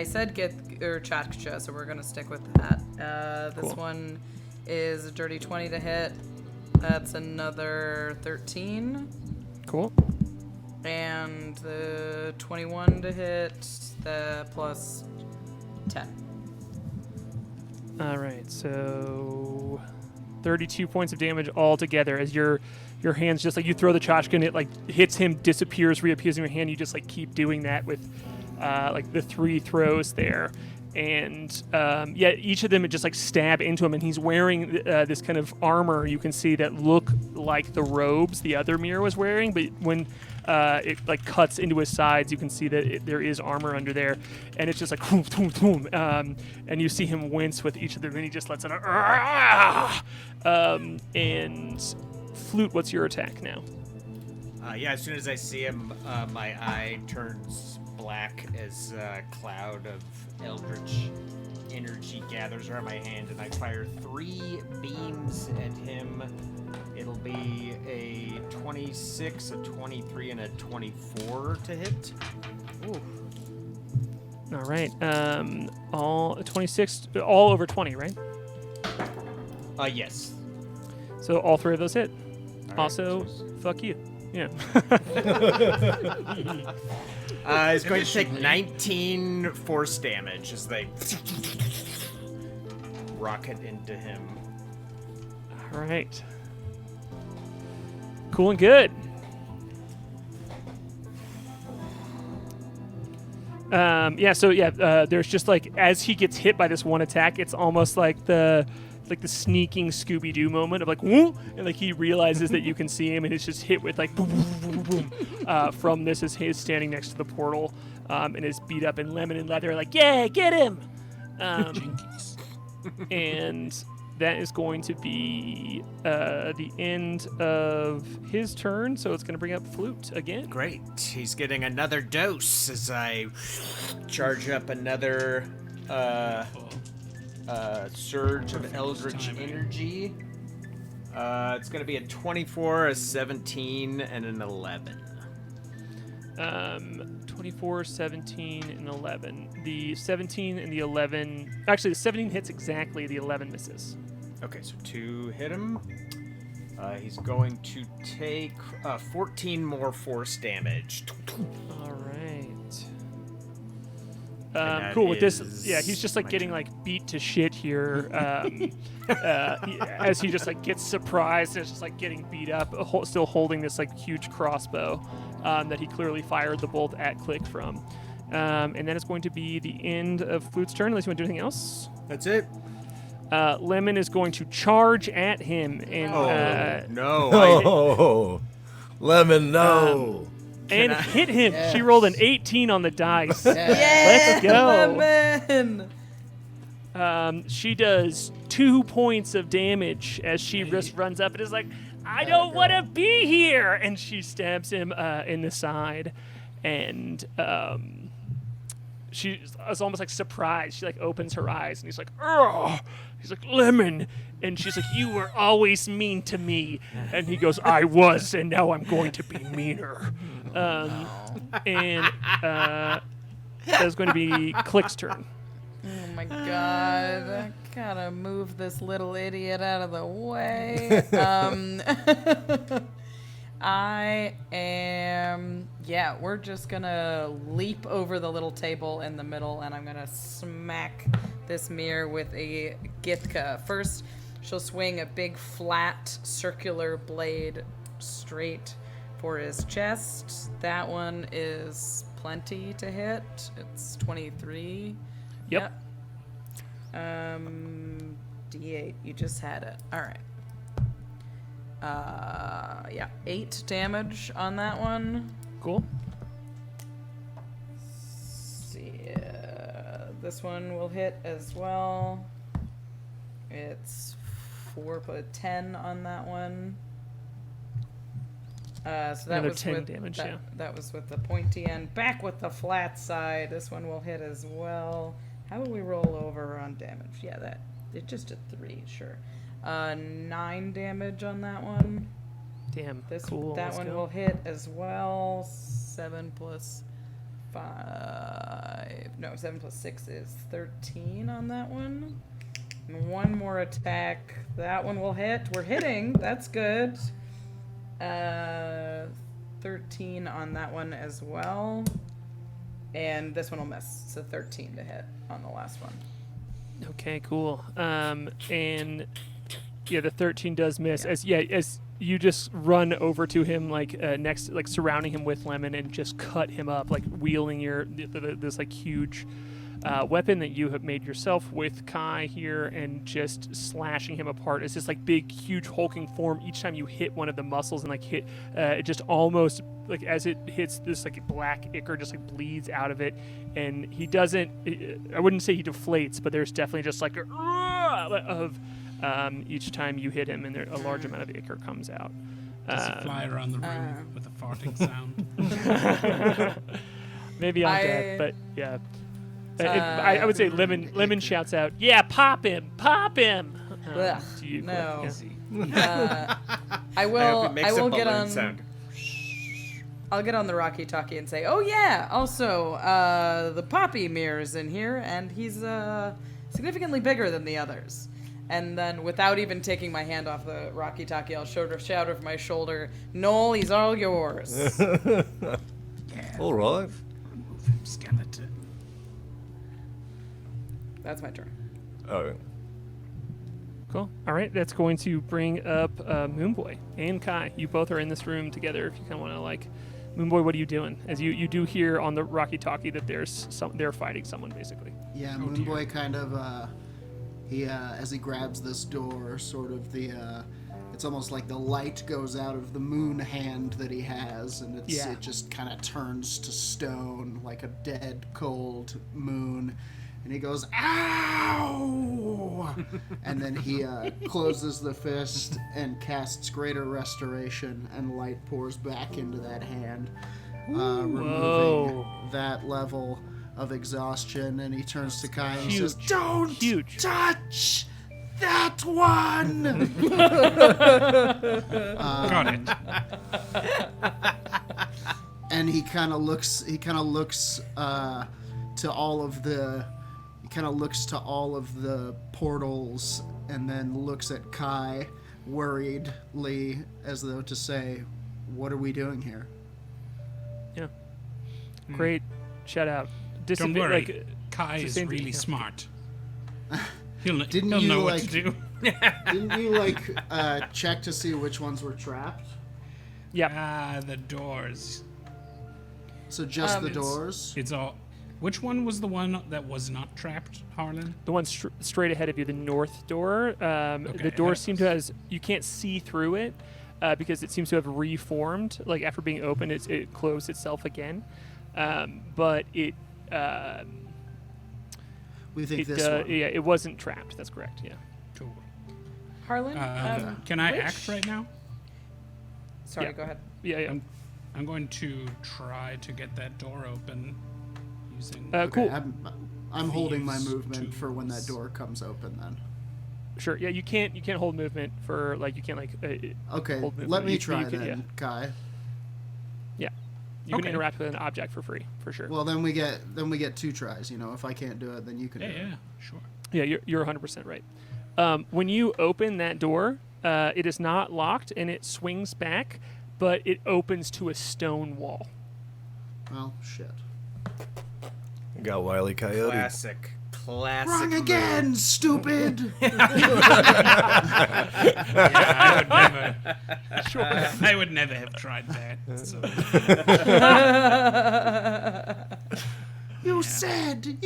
said get Chakcha, so we're gonna stick with that. This
Cool.
one is a dirty 20 to hit. That's another 13.
Cool.
And the 21 to hit, the plus 10.
All right, so 32 points of damage altogether as your hands just like you throw the tchotchke and it like hits him, disappears, reappears in your hand. You just like keep doing that with like the 3 throws there. And each of them just like stab into him, and he's wearing this kind of armor you can see that look like the robes the other mirror was wearing, but when it like cuts into his sides, you can see that there is armor under there, and it's just like boom, boom, boom, and you see him wince with each of them, and he just lets it out. And Flute, what's your attack now?
As soon as I see him, my eye turns black as a cloud of eldritch energy gathers around my hand, and I fire 3 beams at him. It'll be a 26, a 23, and a 24 to hit.
Ooh. All right. All 26, all over 20, right?
Yes.
So all 3 of those hit.
All right,
Also,
cheers.
fuck you. Yeah.
It's going to take 19 force damage as they rocket into him.
All right. Cool and good. There's just like as he gets hit by this one attack, it's almost like the sneaking Scooby-Doo moment of like woo, and like he realizes that you can see him, and it's just hit with like boom, boom, boom, boom, from this as he's standing next to the portal, and is beat up in lemon and leather, like yeah, get him.
Jinkies.
And that is going to be the end of his turn, so it's going to bring up Flute again.
Great. He's getting another dose as I charge up another surge of eldritch energy. It's going to be a 24, a 17, and an 11.
24, 17, and 11. The 17 and the 11... Actually, the 17 hits exactly, the 11 misses.
Okay, so 2 hit him. He's going to take 14 more force damage.
All right.
that
Cool. With this,
is
yeah, he's just like
my
getting
turn.
like beat to shit here, as he just like gets surprised and is just like getting beat up, still holding this like huge crossbow that he clearly fired the bolt at Klik from. And then it's going to be the end of Flute's turn, unless you want to do anything else.
That's it.
Lemon is going to charge at him and
Oh, Lemon, no.
and hit him.
Yes.
She rolled an 18 on the dice.
Yeah,
Let's go.
Lemon!
She does 2 points of damage as she just runs up and is like, I don't want to be here. And she stabs him in the side. And she is almost like surprised. She like opens her eyes and he's like, oh. He's like, Lemon. And she's like, you were always mean to me. And he goes, I was, and now I'm going to be meaner. And that's going to be Klik's turn.
Oh my god. I gotta move this little idiot out of the way. I am... Yeah, we're just gonna leap over the little table in the middle, and I'm gonna smack this mirror with a Githka. First, she'll swing a big, flat, circular blade straight for his chest. That one is plenty to hit. It's 23.
Yep.
D8. You just had it. All right. Yeah, 8 damage on that one.
Cool.
See, this one will hit as well. It's 4 plus 10 on that one. So that
Another
was
10
with
damage,
that,
yeah.
that was with the pointy end. Back with the flat side. This one will hit as well. How will we roll over on damage? Yeah, that it just did 3. Sure. 9 damage on that one.
Damn.
This
cool.
that
Let's
one
go.
will hit as well. 7 plus 5. No, 7 plus 6 is 13 on that one. And one more attack. That one will hit. We're hitting. That's good. 13 on that one as well. And this one will miss. So 13 to hit on the last one.
Okay, cool. And yeah, the 13 does miss. As you just run over to him, like next, like surrounding him with Lemon, and just cut him up, like wielding this like huge weapon that you have made yourself with K.A.I here, and just slashing him apart. It's this like big, huge hulking form. Each time you hit one of the muscles and like hit, it just almost like as it hits this like black ichor, just like bleeds out of it. And he doesn't. I wouldn't say he deflates, but there's definitely just like of each time you hit him, and a large amount of ichor comes out.
Does he fly around the room with a farting sound?
Maybe I'm dead, but yeah. I would say Lemon shouts out, "Yeah, pop him!
Ugh,
To you,
no.
yeah.
I
hope
will.
it makes
I
a
will get
balloon
on.
sound.
I'll get on the Rocky Talkie and say, "Oh yeah, also the Poppy mirror's in here, and he's significantly bigger than the others." And then, without even taking my hand off the Rocky Talkie, I'll shout over my shoulder, "Noel, he's all yours."
Yeah.
All right.
Remove him, skeleton.
That's my turn.
Oh,
Cool. All right, that's going to bring up Moonboy and K.A.I. You both are in this room together. If you kind of want to like, Moonboy, what are you doing? As you do hear on the Rocky Talkie that they're fighting someone basically.
Yeah, Moonboy kind of he as he grabs this door, sort of it's almost like the light goes out of the moon hand that he has, and it just kind of turns to stone, like a dead, cold moon. And he goes, "Ow!" And then he closes the fist and casts Greater Restoration, and light pours back into that hand, removing that level of exhaustion. And he turns to K.A.I and says, "Don't touch that one!"
Got it.
And he kind of looks to all of the portals, and then looks at K.A.I worriedly, as though to say, "What are we doing here?"
Yeah. Great shout out.
Don't worry,
Like,
K.A.I is
sustained-
really
yeah.
smart. He'll
Didn't you,
know what
like-
to do.
Didn't you check to see which ones were trapped?
Yeah.
The doors.
So just the
It's-
doors.
It's all. Which one was the one that was not trapped, Harlan?
The one straight ahead of you, the north door. The door seems to has you can't see through it because it seems to have reformed. Like after being opened, it closed itself again. But it
We think this one.
yeah, it wasn't trapped. That's correct. Yeah.
Cool.
Harlan,
Can I
which-
act right now?
Sorry,
Yeah.
go ahead.
Yeah. Yeah.
I'm going to try to get that door open using.
Cool.
I'm holding my
Thieves'
movement for when that
tools.
door comes open. Then.
Sure. Yeah. You can't hold movement for like you can't like.
Okay,
hold movement.
let me
You
try
can-
then,
yeah.
Kai.
Yeah. You can
Okay.
interact with an object for free, for sure.
Well, then we get 2 tries. You know, if I can't do it, then you can do it.
Yeah, sure.
Yeah, you're 100% right. When you open that door, it is not locked and it swings back, but it opens to a stone wall.
Well, shit.
Got Wile E. Coyote.
Classic.
Wrong
move.
again, stupid.
I would never have tried that. So.
You said.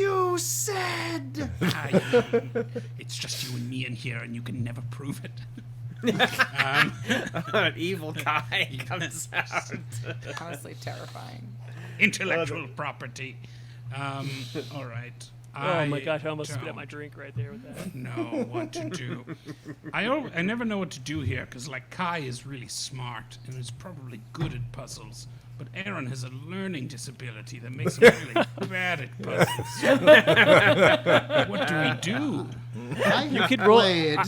It's just you and me in here, and you can never prove it.
Evil K.A.I comes out.
Honestly, terrifying.
Intellectual property. All right.
Oh my gosh, I almost spit out
don't
my drink right there with that.
know what to do. I never know what to do here because like Kai is really smart and is probably good at puzzles, but Aaron has a learning disability that makes him really bad at puzzles. What do we do?
I
could roll-
played.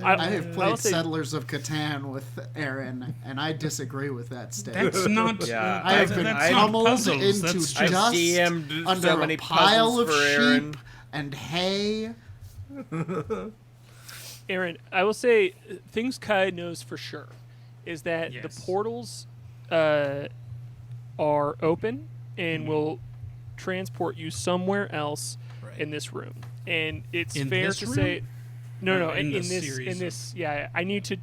I have
I will
played
say-
Settlers of Catan with Aaron, and I disagree with that statement.
That's not.
Yeah,
I have been
that's not
pummeled
puzzles.
into
That's
I've
dust
DM'd
under
so
a
many
pile
puzzles
of
for Aaron.
sheep and hay.
Aaron, I will say things Kai knows for sure is that the
Yes.
portals are open and
Mm-hmm.
will transport you somewhere else
Right.
in this room. And it's
In
fair
this
to
room?
say no,
Or in
in
the
this
series of-
yeah, I need to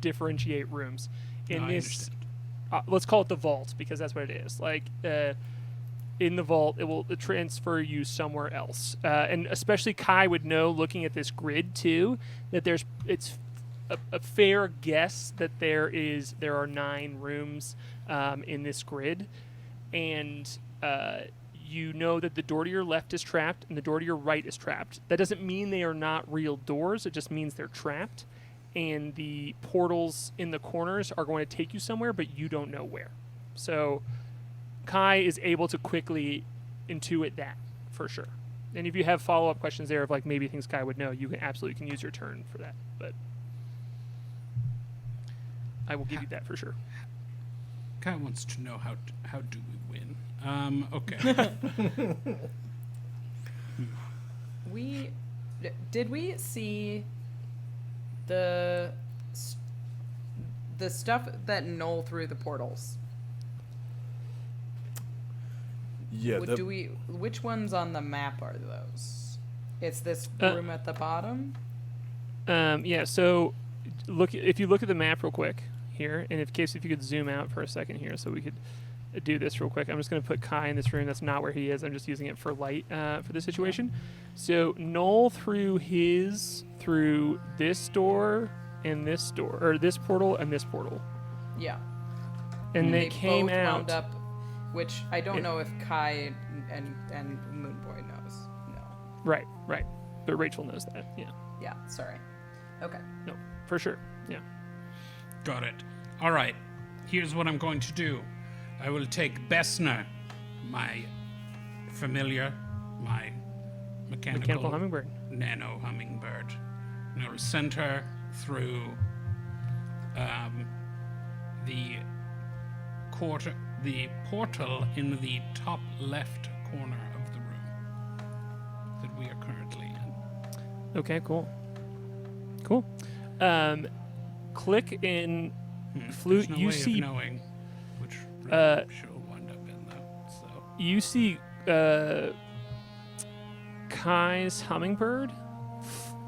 differentiate rooms. In
No, I
this
understand.
let's call it the vault because that's what it is. Like in the vault, it will transfer you somewhere else, and especially Kai would know, looking at this grid too, that it's a fair guess that there are 9 rooms in this grid, and you know that the door to your left is trapped and the door to your right is trapped. That doesn't mean they are not real doors. It just means they're trapped. And the portals in the corners are going to take you somewhere, but you don't know where. So Kai is able to quickly intuit that for sure. And if you have follow-up questions there of like maybe things Kai would know, you can absolutely use your turn for that. But I will give you that for sure.
Kai wants to know how do we win. Okay.
Did we see the stuff that Noel threw the portals?
Yeah.
Which ones on the map are those? It's this
Uh,
room at the bottom.
Yeah. So if you look at the map real quick here, and if you could zoom out for a second here, so we could do this real quick. I'm just going to put Kai in this room. That's not where he is. I'm just using it for light for this situation. So Noel threw this door and this door, or this portal and this portal,
Yeah.
and they
both
came
wound
out.
up, which I don't
It-
know if Kai and Moonboy knows. No.
Right. But Rachel knows that. Yeah.
Yeah. Sorry. Okay.
No, for sure. Yeah.
Got it. All right. Here's what I'm going to do. I will take Bessner, my familiar, my
Mechanical hummingbird.
nano hummingbird, and I will send her through the portal in the top left corner of the room that we are currently in.
Okay. Cool. Klik and Flute,
There's no
you
way
see
of knowing which room she'll wind up in, though. So
you see K.A.I.'s hummingbird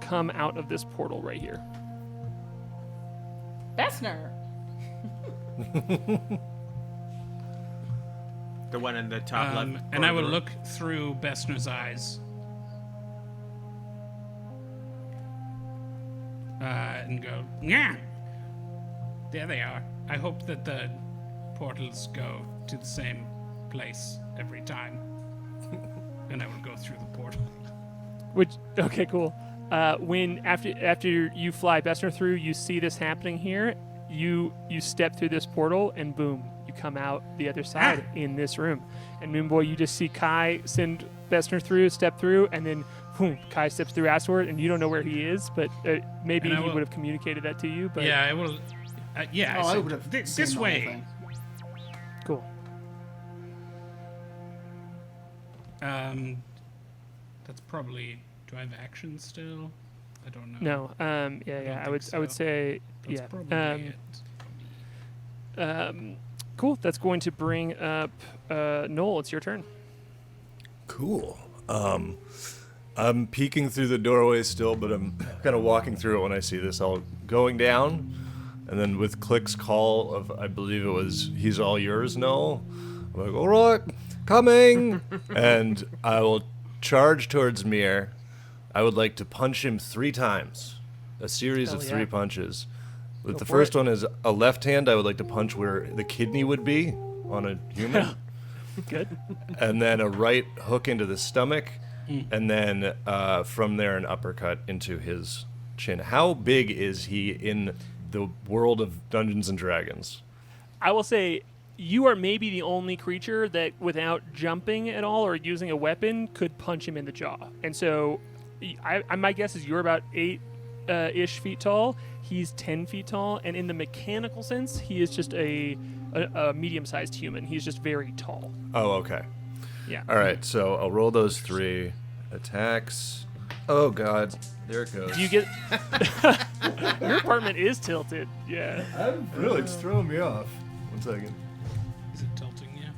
come out of this portal right here.
Bessner.
The one in the top left.
and I will
corner.
look through Bessner's eyes. And go, yeah. There they are. I hope that the portals go to the same place every time. And I will go through the portal.
Okay, cool. When after you fly Bessner through, you see this happening here. You step through this portal, and boom, you come out the other side in this room. And Moonboy, you just see K.A.I send Bessner through, step through, and then boom, K.A.I steps through afterward, and you don't know where he is, but maybe he would have communicated that to you. But
Yeah, I will. Yeah,
I
so
would have
this
seen the whole
way.
thing.
cool.
That's probably. Do I have action still? I don't know.
No. Yeah. I would say
That's
yeah.
probably it.
Cool. That's going to bring up Noel. It's your turn.
Cool. I'm peeking through the doorway still, but I'm kind of walking through it when I see this all going down. And then with Klik's call of, I believe it was, he's all yours, Noel. I'm like, all right, coming. And I will charge towards Mir. I would like to punch him 3 times. A series of 3 punches. With the
for
first
it.
one is a left hand, I would like to punch where the kidney would be on a human.
Good.
And then a right hook into the stomach, and then from there an uppercut into his chin. How big is he in the world of Dungeons and Dragons?
I will say you are maybe the only creature that, without jumping at all or using a weapon, could punch him in the jaw. And so, my guess is you're about 8-ish feet tall. He's 10 feet tall, and in the mechanical sense, he is just a medium-sized human. He's just very tall.
Oh, okay.
Yeah.
All right, so I'll roll those 3 attacks. Oh, God. There it goes.
Do you get? Your apartment is tilted. Yeah.
Really, it's throwing me off. 1 second.
Is it tilting you?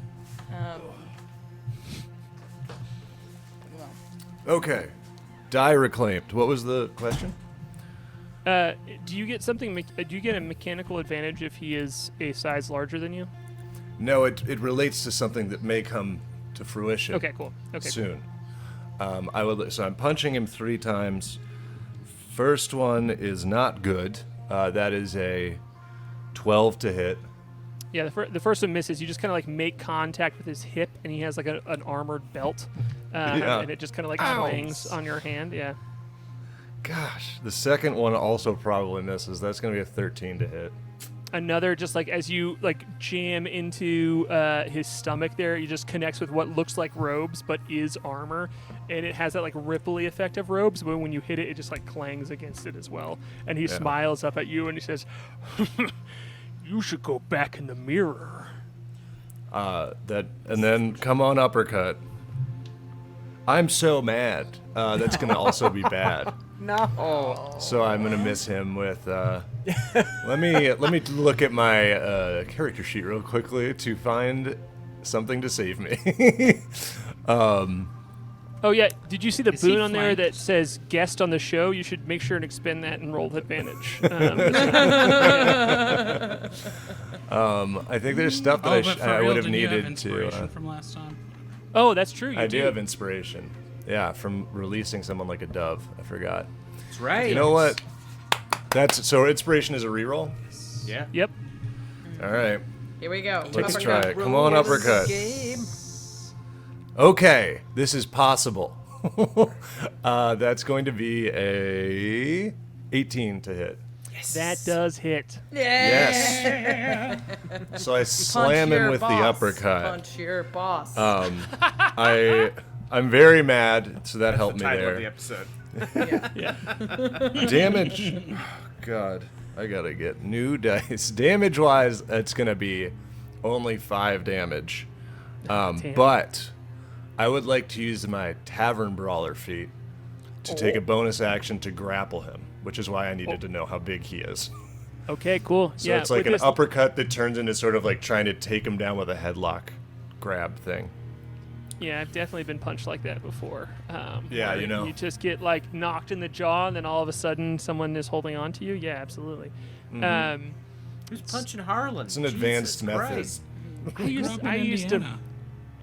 Well,
Okay. Die reclaimed. What was the question?
Do you get something? Do you get a mechanical advantage if he is a size larger than you?
No, it relates to something that may come to fruition.
Okay, cool. Okay,
soon. So I'm punching him 3 times. First one is not good. That is a 12 to hit.
Yeah, the first one misses. You just kind of like make contact with his hip, and he has like an armored belt,
Yeah.
and it just kind of like
Ow.
clangs on your hand. Yeah.
Gosh, the second one also probably misses. That's going to be a 13 to hit.
Another, just like as you like jam into his stomach there, he just connects with what looks like robes but is armor, and it has that like ripply effect of robes, but when you hit it, it just like clangs against it as well. And he smiles up at you and he says, "You should go back in the mirror."
And then come on uppercut. I'm so mad. That's going to also be bad.
no.
So I'm going to miss him with. Let me look at my character sheet real quickly to find something to save me.
Oh yeah, did you see the
Is he
boon on there
flanked?
that says guest on the show? You should make sure and expend that and roll advantage.
I think there's stuff that
But for
I
real,
would have
didn't you have
needed
inspiration
to.
from last time?
Oh, that's true. You
I do have inspiration. Yeah, from releasing someone like a dove. I forgot.
That's right.
You know what? That's so. Inspiration is a reroll.
Yeah.
Yep.
All right,
Here we go.
let's
Uppercut.
try it. Come on, uppercut.
Game.
Okay, this is possible. That's going to be a 18 to hit.
That does hit.
Yes. So I slam him with the uppercut.
Punch your boss.
I'm very mad, so that helped me
Title of the
there.
episode.
Damage. God, I gotta get new dice. Damage-wise, it's gonna be only 5 damage.
Damn.
But I would like to use my Tavern Brawler feat to take a bonus action to grapple him. which is why I needed to know how big he is.
Okay, cool.
So
yeah,
it's like
with
an
this-
uppercut that turns into sort of like trying to take him down with a headlock grab thing.
Yeah, I've definitely been punched like that before.
Yeah,
where
you know.
You just get like knocked in the jaw, and then all of a sudden someone is holding on to you. Yeah, absolutely.
Who's punching Harlan?
It's an advanced method.
Christ.
I used to.
Indiana.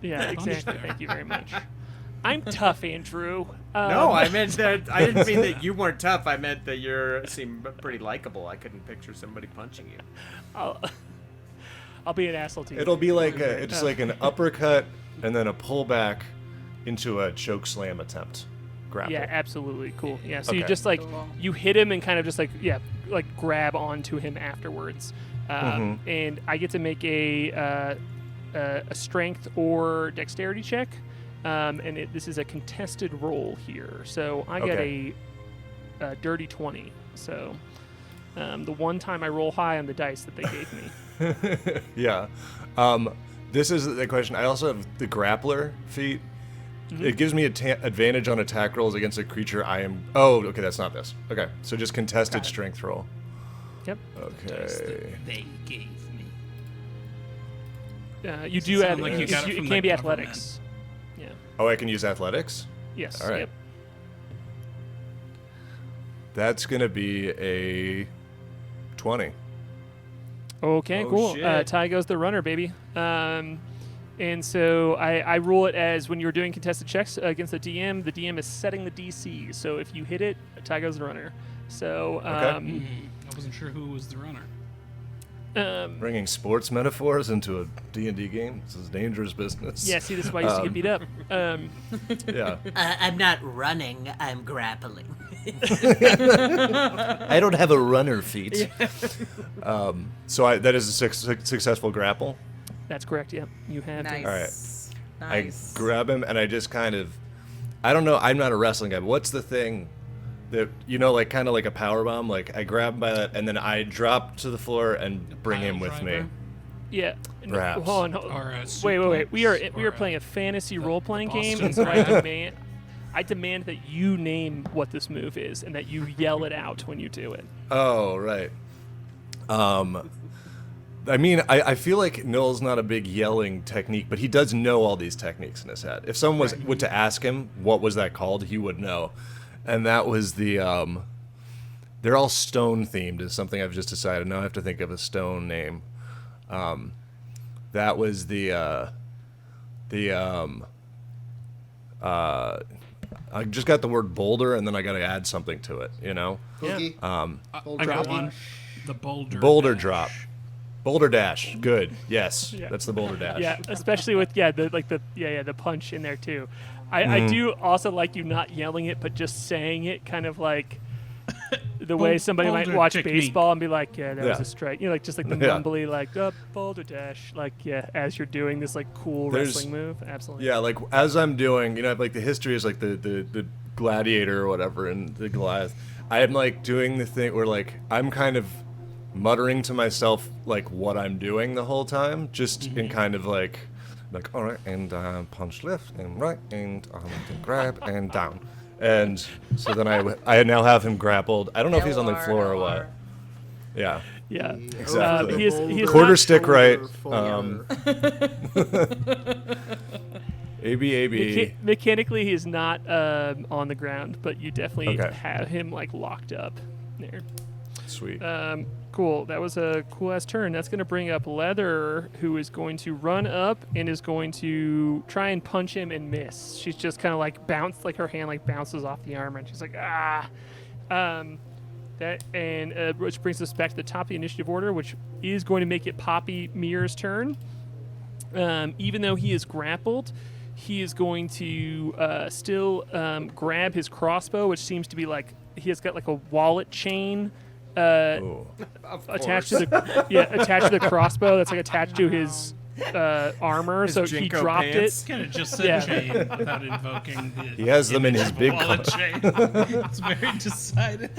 Yeah,
Punched
exactly.
there.
Thank you very much. I'm tough, Andrew.
No, I meant that. I didn't mean that you weren't tough. I meant that you seem pretty likable. I couldn't picture somebody punching you.
I'll be an asshole to you.
It'll be like it's like an uppercut and then a pullback into a choke slam attempt. Grapple.
Yeah, absolutely. Cool. Yeah, so you
Okay.
just like
Cool.
you hit him and kind of just like grab onto him afterwards, and I get to make a strength or dexterity check, and this is a contested roll here. So I get
Okay.
a dirty 20. So the one time I roll high on the dice that they gave me.
Yeah. This is the question. I also have the grappler feat. It gives me advantage on attack rolls against a creature I am... Oh, okay, that's not this. Okay, so just contested strength roll.
Yep.
Dice
Okay.
that they gave me.
You
Does
do
it
add...
sound like you got it
it
from
can
the
be
government?
athletics. Yeah.
Oh, I can use athletics?
Yes.
All right.
Yep.
That's going to be a 20.
Okay,
Oh,
cool.
shit.
Ty goes the runner, baby. And so I rule it as when you're doing contested checks against the DM is setting the DC. So if you hit it, Ty goes the runner. So
I wasn't sure who was the runner.
Bringing sports metaphors into a D&D game? This is dangerous business.
yeah, see, this is why I used to get beat up.
Yeah.
I'm not running. I'm grappling.
I don't have a runner feat. So that is a successful grapple.
That's correct. Yeah, you have.
Nice.
All
Nice.
I grab him and I just kind of... I don't know. I'm not a wrestling guy, but what's the thing that, like kind of like a power bomb? Like I grab him by that and then I drop to the floor and bring him with me.
Piledriver?
Yeah.
Perhaps.
Hold on.
Or a
Wait. We are
suplex, or
playing a fantasy role playing game,
Boston
and so
Crab.
I demand that you name what this move is and that you yell it out when you do it.
Oh, right. I mean, I feel like Noel's not a big yelling technique, but he does know all these techniques in his head. If someone was to ask him what was that called, he would know. And that was the they're all stone themed is something I've just decided. Now I have to think of a stone name. That was I just got the word boulder and then I got to add something to it,
Boogie.
I got one. The boulder.
Boulder
dash.
drop. Boulder dash. Good. Yes.
Yeah.
That's the boulder dash.
Yeah, especially with the punch in there too. I do also like you not yelling it, but just saying it, kind of like the way somebody might
Boulder
watch
technique.
baseball and be like, "Yeah, that was
Yeah.
a strike." Like just like the
Yeah.
mumbly, like boulder dash, like as you're doing this like cool
There's-
wrestling move. Absolutely.
Yeah, like as I'm doing, like the history is like the gladiator or whatever and the Goliath. I am like doing the thing where like I'm kind of muttering to myself like what I'm doing the whole time, just in kind of like all right, and punch left and right and grab and down. And so then I now have him grappled. I don't know if he's on the floor or what. Yeah.
Yeah.
Exactly.
He is
Quarter
not-
stick right.
Shoulder.
AB.
mechanically, he is not on the ground, but you definitely
Okay.
have him like locked up there.
Sweet.
Cool. That was a cool ass turn. That's going to bring up Leather, who is going to run up and is going to try and punch him and miss. She's just kind of like her hand like bounces off the armor, and she's like, ah. Which brings us back to the top of the initiative order, which is going to make it Poppy Mirror's turn. Even though he is grappled, he is going to still grab his crossbow, which seems to be like he has got like a wallet chain
Ooh.
attached to the crossbow that's like attached to his armor.
His
So he
Jinko
dropped
pants.
it.
Kind of just said
Yeah.
chain without invoking the
He has them in his big
wallet chain. It's very decided.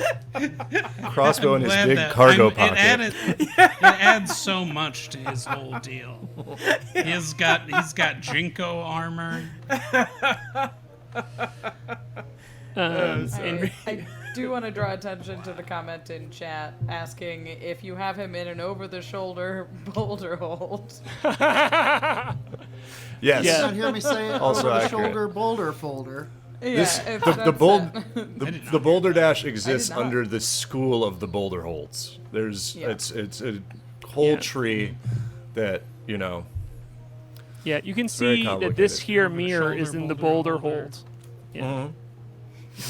crossbow in his
Glad
big
that
cargo
I'm-
pocket.
It adds so much to his whole deal. He's got Jinko armor.
And
I do want to draw attention to the comment in chat asking if you have him in an over-the-shoulder boulder hold.
Yes.
You not hear me say it?
Also
Over the
accurate.
shoulder boulder folder.
Yeah,
The Boulder Dash exists
not.
under the school of the Boulder Holds. There's
Yeah.
it's a whole
Yeah.
tree that, you know.
Yeah, you can
Very
see that
complicated.
this here
Over the
mirror
shoulder,
is in the
boulder
boulder
holder.
hold. Yeah.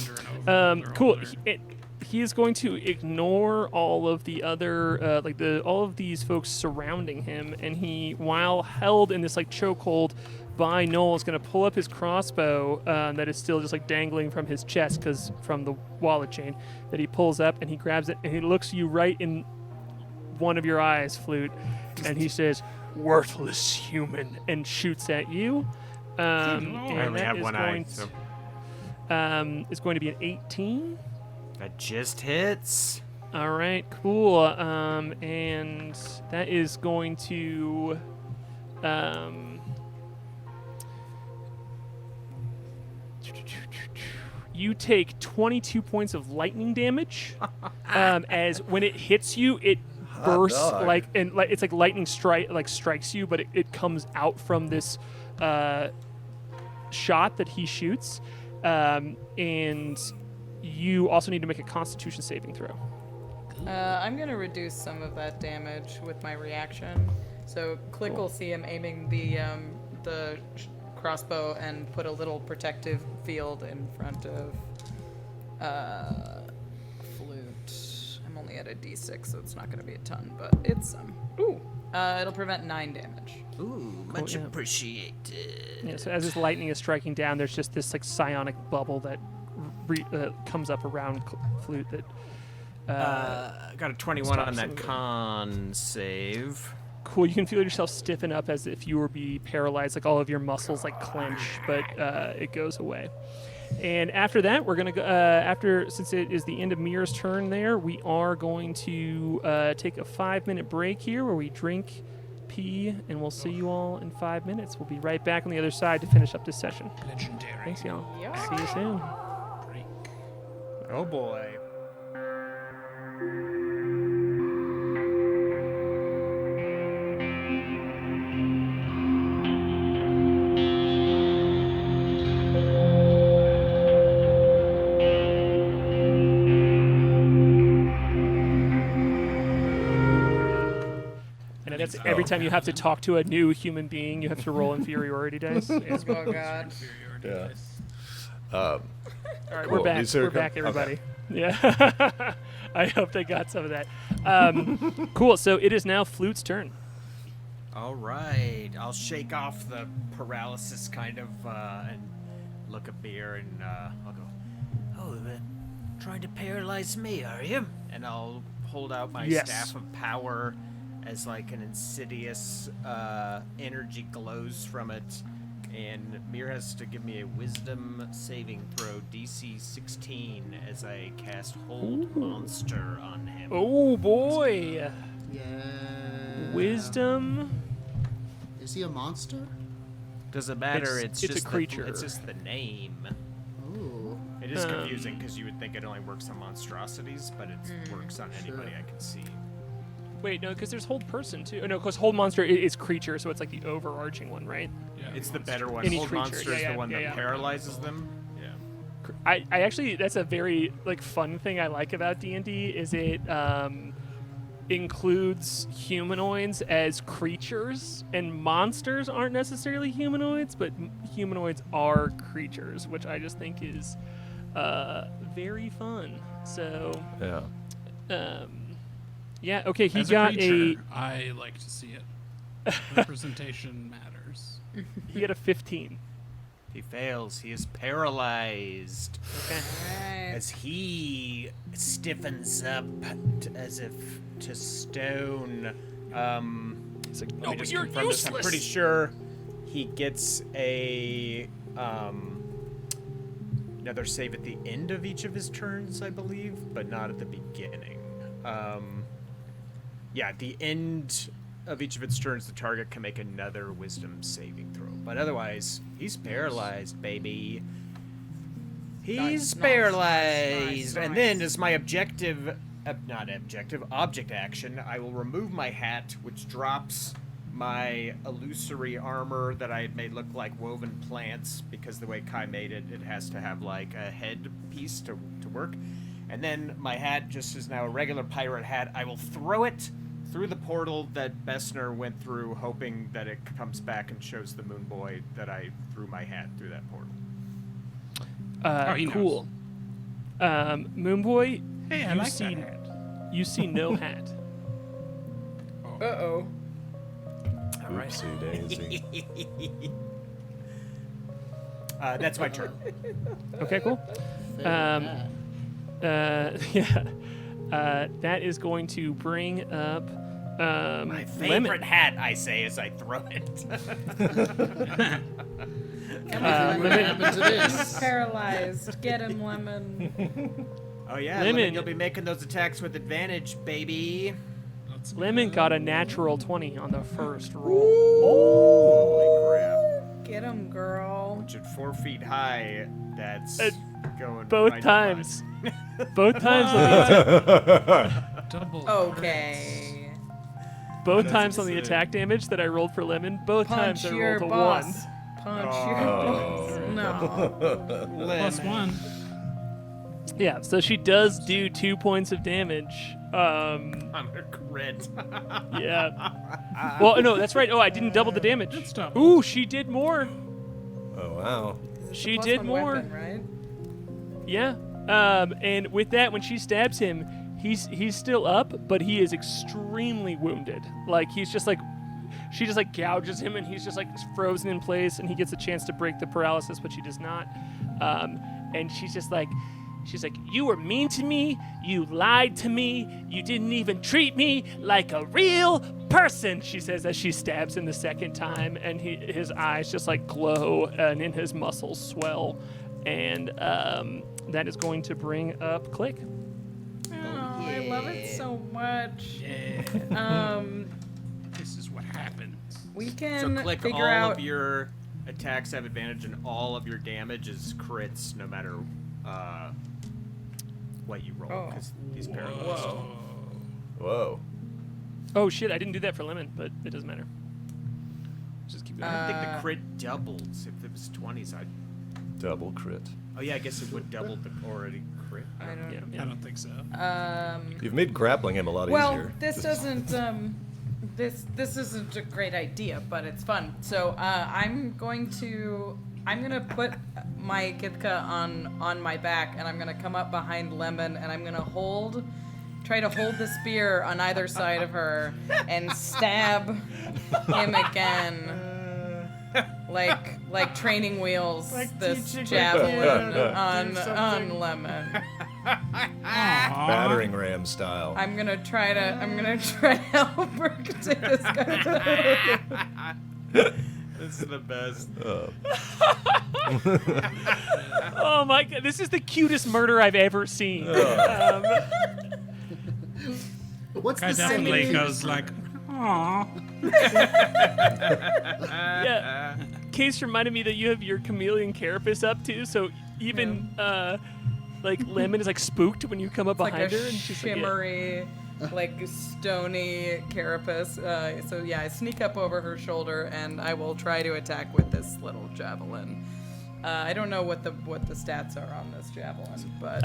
Under and over,
Cool.
holder.
He is going to ignore all of the other, all of these folks surrounding him, and he, while held in this like chokehold by Noel, is going to pull up his crossbow that is still just like dangling from his chest, because from the wallet chain that he pulls up, and he grabs it and he looks you right in one of your eyes, Flute, and he says, "Worthless human," and shoots at you.
Lord.
I
And
only
that
have
is
one eye,
going
so
is going to be an 18.
that just hits.
All right, cool. And that is going to you take 22 points of lightning damage. As when it hits you, it bursts
dog.
it's like lightning strikes you, but it comes out from this shot that he shoots. And you also need to make a Constitution saving throw.
I'm going to reduce some of that damage with my reaction. So Klik will see him aiming the crossbow and put a little protective field in front of Flute. I'm only at a d6, so it's not going to be a ton, but it's some. Ooh. It'll prevent 9 damage.
Ooh, much
yeah.
appreciated.
Yeah, so as this lightning is striking down, there's just this like psionic bubble that comes up around Flute that.
Got a 21 on that
Stops.
con save.
Cool. You can feel yourself stiffen up as if you were be paralyzed, like all of your muscles like clench, but it goes away. And after that, we're gonna go. Since it is the end of Mira's turn, we are going to take a 5-minute break here, where we drink, pee, and we'll see you all in 5 minutes. We'll be right back on the other side to finish up this session.
Legendary.
Thanks, y'all.
Yeah.
See you soon.
Break.
Oh boy.
And that's every time you have to talk to a new human being, you have to roll inferiority dice. Yeah.
Oh, God.
Inferiority
Yeah.
dice.
All right,
Cool.
we're back.
These are
We're back,
okay.
everybody. Yeah. I hope they got some of that. Cool. So it is now Flute's turn.
All right, I'll shake off the paralysis kind of and look at Beer and I'll go,
Oh, trying to paralyze me, are you?
and I'll hold out my
Yes.
staff of power as like an insidious energy glows from it, and Mir has to give me a wisdom saving throw DC 16 as I cast Hold Monster on him.
Oh boy.
Yeah.
Wisdom.
Is he a monster?
Doesn't matter.
It's
It's
a
just
creature.
It's just the name.
Ooh.
It is confusing because you would think it only works on monstrosities, but it works on anybody I can see.
Wait, no, because there's Hold Person too. Oh, no, because Hold Monster is creature, so it's like the overarching one, right?
Yeah,
It's the
monster.
better one.
Any
Hold
creature,
Monster is
yeah,
the one
yeah,
that
yeah.
paralyzes them. Yeah.
I actually, that's a very like fun thing I like about D&D is it includes humanoids as creatures, and monsters aren't necessarily humanoids, but humanoids are creatures, which I just think is very fun. So,
Yeah.
yeah, okay, he
As
got
a creature, I like to see it. Representation matters.
he got a 15.
He fails. He is paralyzed
Okay.
as he stiffens up as if to stone. Let me
but
just
you're
confirm this. I'm
useless.
pretty sure he gets a another save at the end of each of his turns, I believe, but not at the beginning. Yeah, at the end of each of its turns, the target can make another wisdom saving throw. But otherwise, he's paralyzed, baby. He's
Nice,
paralyzed.
nice.
And then, as my object action, I will remove my hat, which drops my illusory armor that I had made look like woven plants, because the way K.A.I made it, it has to have like a head piece to work. And then my hat just is now a regular pirate hat. I will throw it through the portal that Bessner went through, hoping that it comes back and shows the Moonboy that I threw my hat through that portal.
He
Cool. Moonboy,
Hey, I like that hat.
you see no hat.
Uh-oh.
All right.
Oopsie daisy.
That's my turn.
Okay, cool. That is going to bring up
My favorite
Lemon.
hat, I say, as I throw it.
What happened to this?
Paralyzed. Get him, Lemon.
Oh yeah,
Lemon.
Lemon, you'll be making those attacks with advantage, baby.
Lemon got a natural 20 on the first roll.
Holy crap!
Get him, girl.
Which at 4 feet high, that's going
Both
right
times.
to
Both times on the attack,
Double.
Okay.
both times on the attack damage that I rolled for Lemon. Both
Punch
times I
your
rolled a
boss.
1.
Punch your boss. No.
Plus 1.
Yeah, so she does do 2 points of damage.
on a crit.
Yeah. Well, no, that's right. Oh, I didn't double the damage.
Good stuff.
Ooh, she did more.
Oh wow.
She
Plus
did
one
more.
weapon, right?
Yeah. And with that, when she stabs him, he's still up, but he is extremely wounded. Like she just like gouges him, and he's just like frozen in place, and he gets a chance to break the paralysis, but she does not. And she's like, you were mean to me, you lied to me, you didn't even treat me like a real person, she says as she stabs him the second time, and his eyes just like glow, and in his muscles swell. And that is going to bring up Klik.
Oh, I love it so much.
Yeah. This is what happens.
We
So
can
click
figure
all
out.
of your attacks have advantage, and all of your damage is crits, no matter what you roll,
Oh.
because he's paralyzed.
Whoa.
Oh shit, I didn't do that for Lemon, but it doesn't matter. Just keep going.
I think the crit doubles. If it was 20s, I'd...
Double crit.
Oh yeah, I guess it would double the already crit.
I don't.
Yeah.
I don't think so.
You've made grappling him a lot
Well,
easier.
this doesn't. This isn't a great idea, but it's fun. So I'm gonna put my Gitka on my back, and I'm gonna come up behind Lemon, and I'm gonna try to hold the spear on either side of her, and stab him again, like training wheels. This javelin on Lemon.
Battering ram style.
I'm gonna try to help her take this guy.
This is the best.
Oh my god, this is the cutest murder I've ever seen.
What's
Guy
the
definitely
second
goes like, aw.
Yeah. Case reminded me that you have your chameleon carapace up too, so even like Lemon is like spooked when you come up
Like
behind
a
her, and she's
shimmery, like stony carapace. So yeah, I sneak up over her shoulder, and I will try to attack with this little javelin. I don't know what the stats are on this javelin, but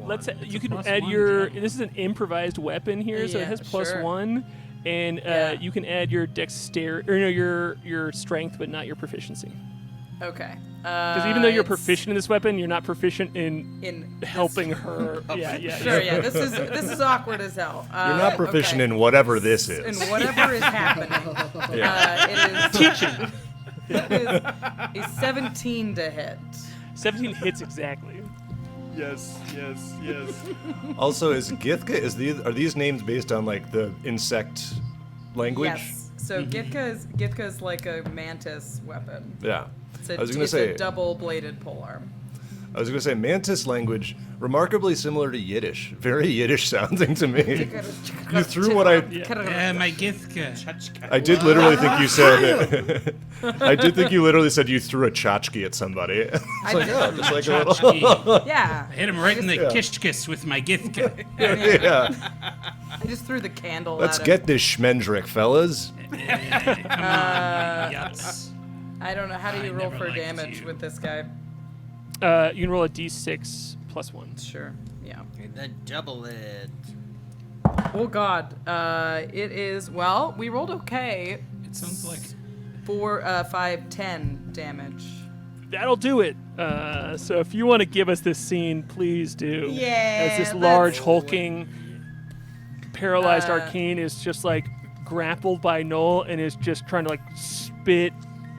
let's you can
plus
add
one
your.
javelin.
This is an improvised weapon here, so it
Yeah,
has plus
sure.
1, and
Yeah.
you can add your dexterity or no, your strength, but not your proficiency.
okay.
Because even though you're
it's
proficient in this weapon, you're not proficient in
this-
helping her. Yeah.
Sure, yeah. This is awkward as hell.
You're not proficient
okay.
in whatever this
In
is.
whatever is happening. It is
Teaching.
It is a 17 to hit.
17 hits exactly.
Yes.
Also, is Githka, are these names based on like the insect language?
Yes. So Gitka is like a mantis weapon.
Yeah.
It's a,
I was gonna
it's
say
a double-bladed polearm.
I was gonna say mantis language remarkably similar to Yiddish. Very Yiddish sounding to me. You threw what I...
My githka.
I did literally think you said... I did think you literally said you threw a tchotchke at somebody. It's like, oh, just like a little...
Yeah.
I hit him right in the kishkis with my githka.
Yeah.
I just threw the candle
Let's
at him.
get this schmendrick, fellas.
Come on, yuts.
I don't know. How do you roll
never
for
liked
damage
you.
with this guy?
You can roll a d6 plus 1.
Sure. Yeah.
The double it.
Oh God. It is. Well, we rolled okay.
It sounds like
4, 5, 10 damage.
That'll do it. So if you want to give us this scene, please do.
Yeah,
As this
let's
large,
do
hulking, paralyzed Arcane is just like grappled by Noel and is just trying to like spit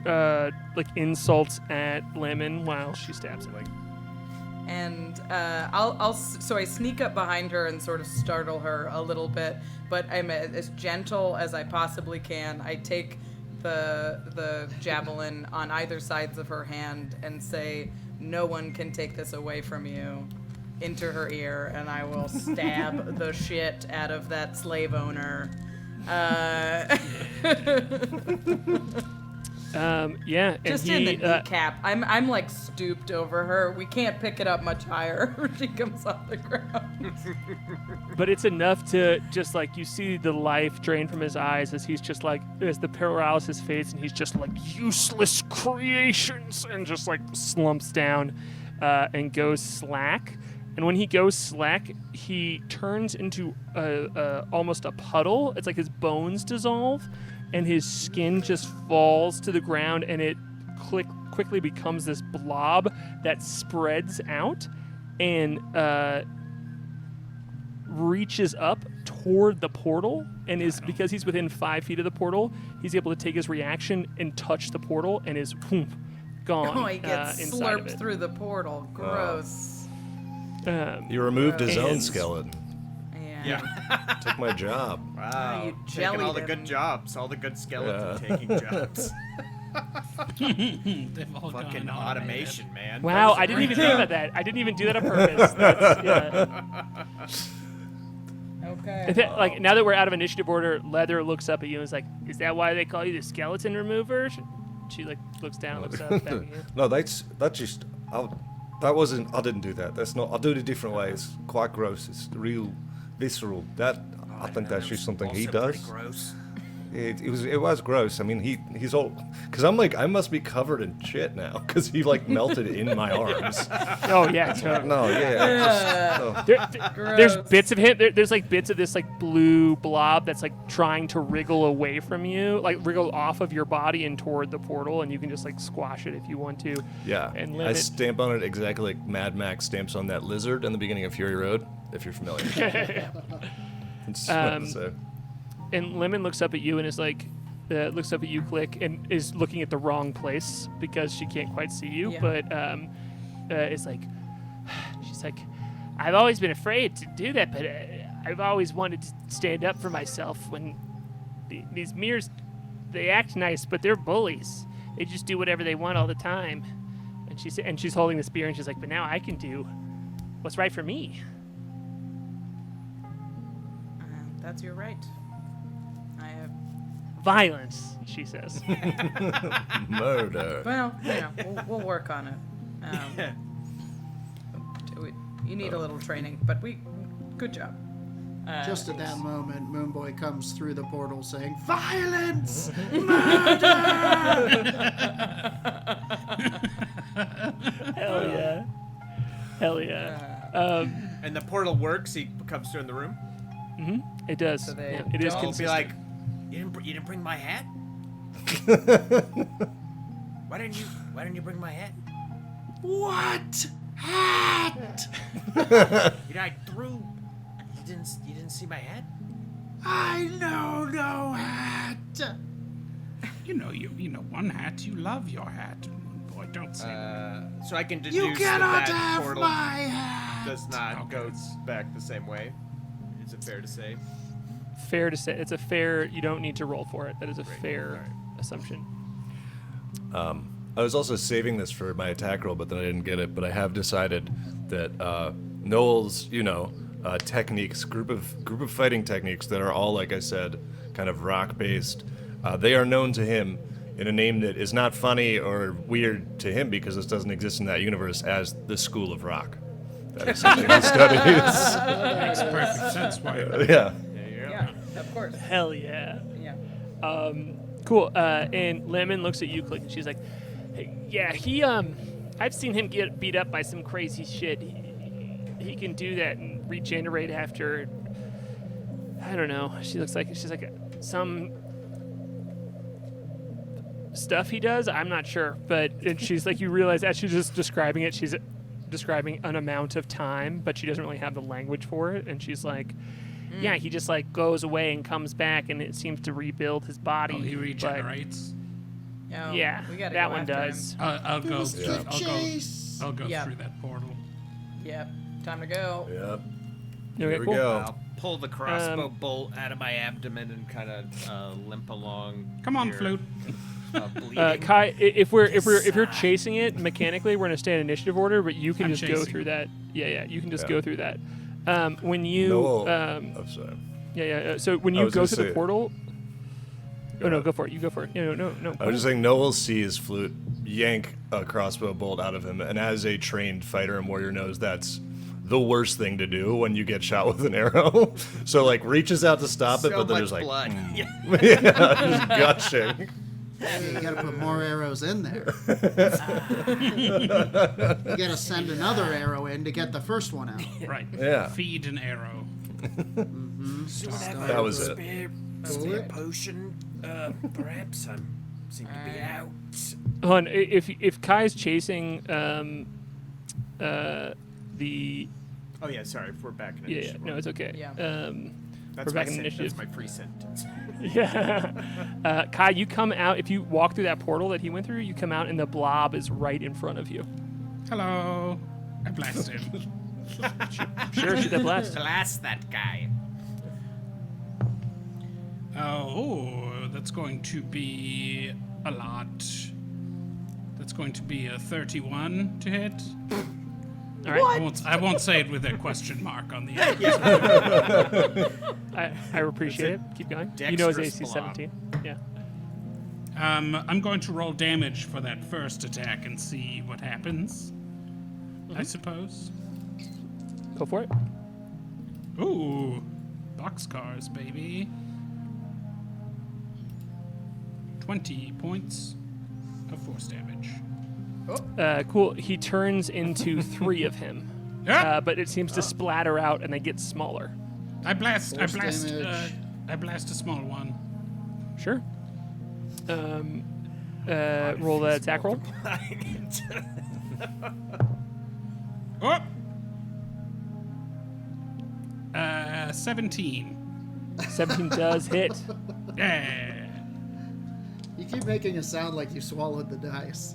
like insults at Lemon while she stabs him.
And so I sneak up behind her and sort of startle her a little bit, but I'm as gentle as I possibly can. I take the javelin on either sides of her hand and say, "No one can take this away from you," into her ear, and I will stab the shit out of that slave owner.
Yeah, and
Just in the kneecap. I'm like stooped over her. We can't pick it up much higher when she comes off the ground.
but it's enough to just like you see the life drain from his eyes as he's just like as the paralysis fades and he's just like useless creations and just like slumps down and goes slack. And when he goes slack, he turns into almost a puddle. It's like his bones dissolve, and his skin just falls to the ground, and it quickly becomes this blob that spreads out and reaches up toward the portal, and is because he's within 5 feet of the portal, he's able to take his reaction and touch the portal, and is gone.
Oh, he gets
inside of
slurped
it.
through the portal. Gross.
You removed his own
And-
skeleton.
Yeah.
Took my job.
Wow.
you
Taking
jellied
all the
him.
good jobs. All the good skeleton taking jobs.
They've all
Fucking
gone
automation, man.
Wow,
That was
I didn't even
great.
think about that. I didn't even do that on purpose. That's,
Okay.
In fact, like now that we're out of initiative order, Leather looks up at you and is like, "Is that why they call you the skeleton remover?" She like looks down, looks up, back at you.
No, that's just. That wasn't. I didn't do that. That's not. I'll do it a different way. It's quite gross. It's real, visceral. I think that's just something he
Also
does.
pretty gross.
It was gross. I mean, he's all because I'm like I must be covered in shit now because he like melted in my arms.
Oh yeah, totally.
No, yeah.
There's bits of him. There's like bits of this like blue blob that's like trying to wriggle away from you, like wriggle off of your body and toward the portal, and you can just like squash it if you want to.
Yeah,
And
I
limit.
stamp on it exactly like Mad Max stamps on that lizard in the beginning of Fury Road, if you're familiar. It's what to say.
And Lemon looks up at you and is like, looks up at you, Klik, and is looking at the wrong place because she can't quite see you.
Yeah.
But it's like, she's like, I've always been afraid to do that, but I've always wanted to stand up for myself when these mirrors, they act nice, but they're bullies. They just do whatever they want all the time. And she's holding the spear and she's like, but now I can do what's right for me.
That's your right. I have.
Violence, she says.
Murder.
Well, we'll work on it. You need a little training, but good job.
Just at that moment, Moonboy comes through the portal saying, "Violence!
Hell yeah. Hell yeah.
And the portal works. He comes through in the room.
It does.
So they
Yeah, it is
don't-
Be
consistent.
like,
You didn't bring my hat? Why didn't you bring my hat?
What? Hat?
I threw. You didn't see my hat?
I know no hat.
You know, one hat. You love your hat. Boy, don't say that.
so I can deduce
You cannot
that
have
portal
my hat.
does not go back the same way. Is it fair to say?
Fair to say. It's a fair, you don't need to roll for it. That is a fair assumption.
I was also saving this for my attack roll, but then I didn't get it. But I have decided that Noel's, techniques, group of fighting techniques that are all, like I said, kind of rock-based. They are known to him in a name that is not funny or weird to him because this doesn't exist in that universe as the School of Rock. That is something he studies.
Makes perfect sense. Why?
Yeah.
Yeah, of course.
Hell yeah.
Yeah.
Cool. And Lemon looks at you, Klik, and she's like, hey, yeah, I've seen him get beat up by some crazy shit. He can do that and regenerate after, I don't know. She's like some stuff he does. I'm not sure, and she's like, you realize as she's just describing it, she's describing an amount of time, but she doesn't really have the language for it. And she's like, yeah, he just like goes away and comes back, and it seems to rebuild his body.
Oh, he regenerates.
Yeah,
we gotta
that
go
one
after
does.
him.
I'll go.
Chase.
I'll go
Yeah.
through that portal.
Yep. Time to go.
Yep.
Okay,
Here we
cool.
go.
I'll pull the crossbow bolt out of my abdomen and kind of limp along.
Come on,
here,
Flute.
bleeding.
Kai, if you're chasing it mechanically, we're gonna stay in initiative order, but you can
I'm
just go
chasing.
through that. Yeah, you can just
Yeah.
go through that. When you
Noel. I'm sorry.
so when
I
you
was
go
gonna
through the
say-
portal. Oh no, go for it. You go for it. No.
I was just saying, Noel sees Flute yank a crossbow bolt out of him, and as a trained fighter and warrior knows that's the worst thing to do when you get shot with an arrow. So, like, reaches out to stop it,
So
but then
much
there's like,
blood. Yeah.
yeah, just gushing.
Hey, you gotta put more arrows in there. You gotta send another arrow in to get the first one out.
Right.
Yeah.
Feed an arrow.
That was it.
Bullet.
Potion, perhaps. I seem to be out.
Hold on, if Kai's chasing the
Oh yeah, sorry. If we're back in
yeah,
initiative.
no, it's okay.
Yeah.
That's
we're back in
my
initiative.
That's my free sentence.
Yeah. Kai, you come out. If you walk through that portal that he went through, you come out and the blob is right in front of you.
Hello. I blast him.
Sure, shoot that blast.
Blast that guy.
Oh, that's going to be a lot. That's going to be a 31 to hit.
All right.
I won't say it with a question mark on the end.
I appreciate it. Keep going. You know his AC
Dexterous
is 17. Yeah.
I'm going to roll damage for that first attack and see what happens. I suppose.
Go for it.
Ooh, boxcars, baby. 20 points of force damage.
Cool. He turns into 3 of him,
Ah!
but it seems to splatter out and they get smaller.
I blast
Force
a small one.
Sure. Roll the attack roll.
Oh! 17.
17 does hit.
Yeah.
You keep making it sound like you swallowed the dice.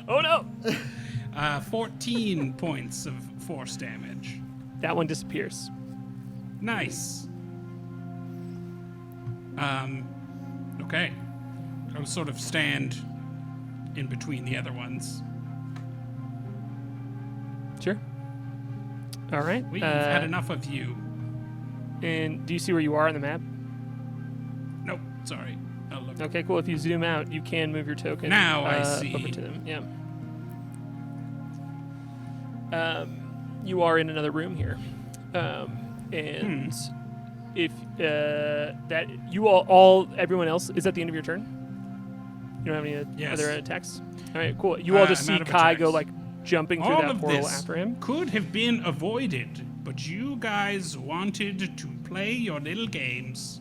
Oh no!
14 points of force damage.
That one disappears.
Nice. Okay. I'll sort of stand in between the other ones.
Sure. All right.
We've had enough of you.
And do you see where you are on the map?
Nope, sorry. I'll look.
Okay, cool. If you zoom out, you can move your token.
Now I see.
Over to them. Yeah. You are in another room here, and if that you all everyone else is at the end of your turn. You don't have any
Yes.
other attacks. All right, cool. You all just
I'm
see
out of
Kai
attacks.
go like jumping through
All
that
of
portal
this
after him.
could have been avoided, but you guys wanted to play your little games.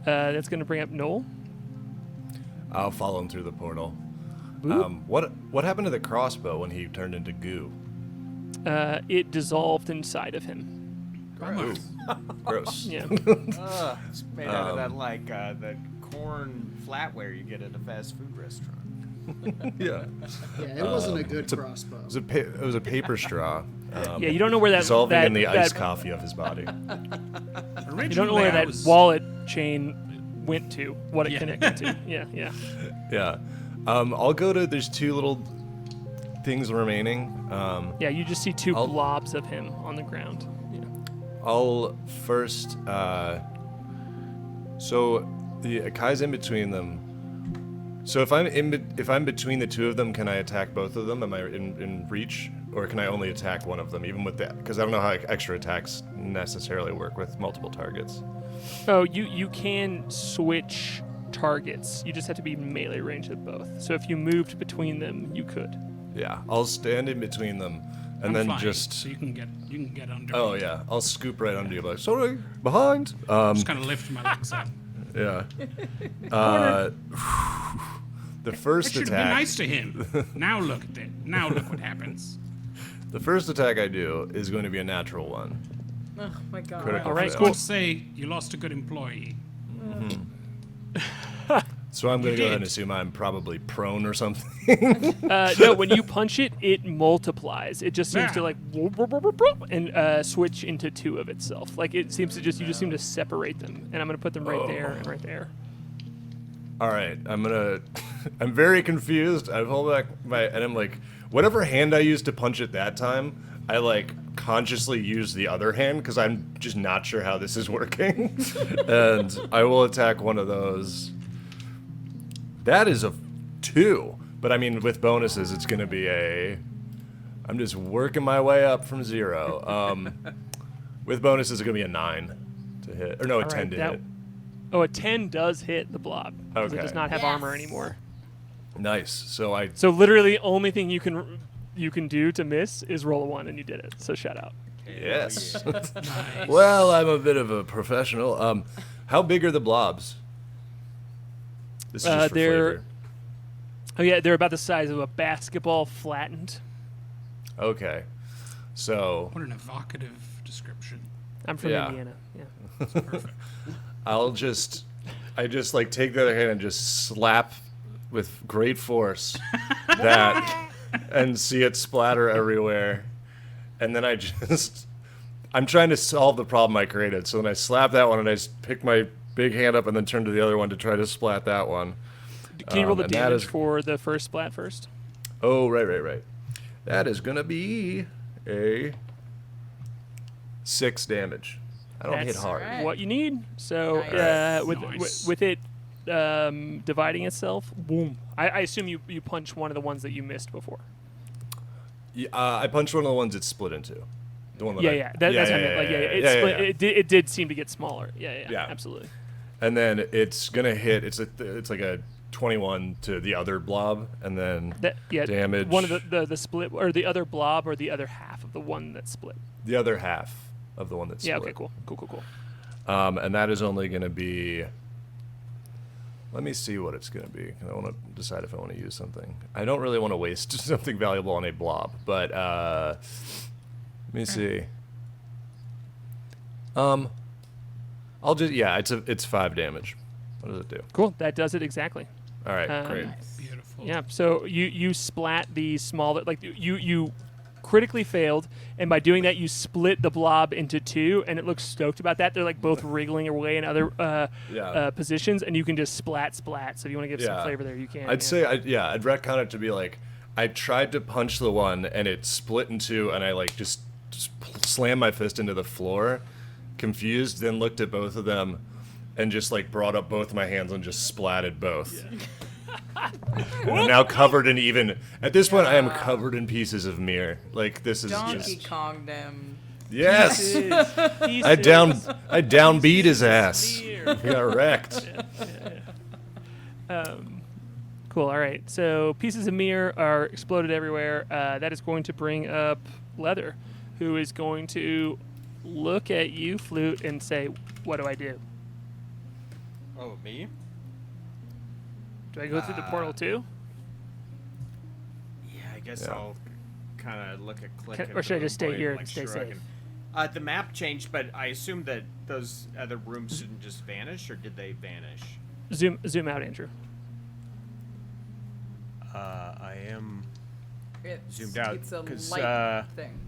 That's going to bring up Noel.
I'll follow him through the portal. What happened to the crossbow when he turned into goo?
It dissolved inside of him.
Bummer.
Gross.
Yeah.
It's made out of that like that corn flatware you get at a fast food restaurant.
Yeah.
Yeah, it wasn't a good crossbow.
It was a paper straw.
Yeah, you don't know where that
dissolving
that,
in the
that,
iced coffee of his body.
Originally,
You don't know where
I
that
was-
wallet chain went to, what it
Yeah.
connected to. Yeah.
Yeah. I'll go to. There's 2 little things remaining.
Yeah, you just see 2 blobs of him on the ground. Yeah.
I'll first. So the Kai's in between them. So if I'm between the 2 of them, can I attack both of them? Am I in reach, or can I only attack one of them, even with that? Because I don't know how extra attacks necessarily work with multiple targets.
Oh, you can switch targets. You just have to be melee range of both. So if you moved between them, you could.
Yeah, I'll stand in between them, and
I'm
then
flying,
just.
so you can get under.
Oh
me.
yeah, I'll scoop right under you, like sorry, behind.
Just kind of lift my legs up.
Yeah. The
I
first
should have been
attack.
nice to him. Now look at it. Now look what happens.
The first attack I do is going to be a natural 1.
Oh my god.
Critical
All right,
fail.
cool.
Let's say you lost a good employee.
So I'm going to go ahead and
did.
assume I'm probably prone or something.
No, when you punch it, it multiplies. It just seems to
Yeah.
like and switch into 2 of itself. Like it seems to just you just seem to separate them. And I'm gonna put them right there and right there.
All right, I'm very confused. I hold back and I'm like, whatever hand I used to punch it that time, I like consciously use the other hand because I'm just not sure how this is working. And I will attack one of those. That is a 2, but I mean with bonuses, it's gonna be a. I'm just working my way up from 0. With bonuses, it's gonna be a 9 to hit, or no, a 10 to hit.
Oh, a 10 does hit the blob. Because it
Okay.
does not have armor anymore.
Nice. So I.
So literally, only thing you can do to miss is roll a 1, and you did it. So shout out.
Yes.
Nice.
Well, I'm a bit of a professional. How big are the blobs? This is just for flavor.
Oh yeah, they're about the size of a basketball flattened.
Okay. So
What an evocative description.
I'm from
Yeah.
Indiana. Yeah.
Perfect.
I just like take the other hand and just slap with great force that and see it splatter everywhere. And then I'm trying to solve the problem I created. So then I slap that one and I pick my big hand up and then turn to the other one to try to splat that one.
Can you roll the
and that
damage
is-
for the first splat first?
Oh, right. That is going to be a 6 damage. I don't hit
That's
hard.
Alright.
what you need. So
Nice.
Nice.
with it dividing itself, boom. I assume you punch one of the ones that you missed before.
Yeah, I punched one of the ones it split into. The one that
Yeah. That's what I meant. Like, it did seem to get smaller. Yeah, absolutely.
And then it's gonna hit. It's like a 21 to the other blob, and then damage.
One of the split or the other blob or the other half of the one that split.
The other half of the one that split.
Yeah. Okay. Cool.
And that is only gonna be. Let me see what it's gonna be. I want to decide if I want to use something. I don't really want to waste something valuable on a blob, but let me see. I'll just it's 5 damage. What does it do?
Cool. That does it exactly.
All right, great.
Beautiful.
Yeah. So you splat the smaller, like you critically failed, and by doing that you split the blob into 2, and it looks stoked about that. They're like both wriggling away in other positions, and you can just splat. So if you want to give some flavor there, you can.
I'd say I'd retcon it to be like I tried to punch the one and it split in 2, and I like just slammed my fist into the floor, confused, then looked at both of them, and just like brought up both my hands and just splatted both. Yeah. And I'm now covered in at this point I am covered in pieces of mirror. Like this is
Donkey
just
Kong'd him.
yes. I downbeat his ass. He got wrecked.
Cool. All right. So pieces of mirror are exploded everywhere. That is going to bring up Leather, who is going to look at you, Flute, and say, "What do I do?
Oh, me?
Do I go through the portal too?
Yeah, I guess
Yeah.
I'll kind of look at Klik.
Or should I just stay
Moonboy
here
like
and stay
shrug
safe?
and- the map changed, but I assume that those other rooms didn't just vanish, or did they vanish?
Zoom out, Andrew.
I am.
It's,
Zoomed out,
It's a
'cause,
light thing.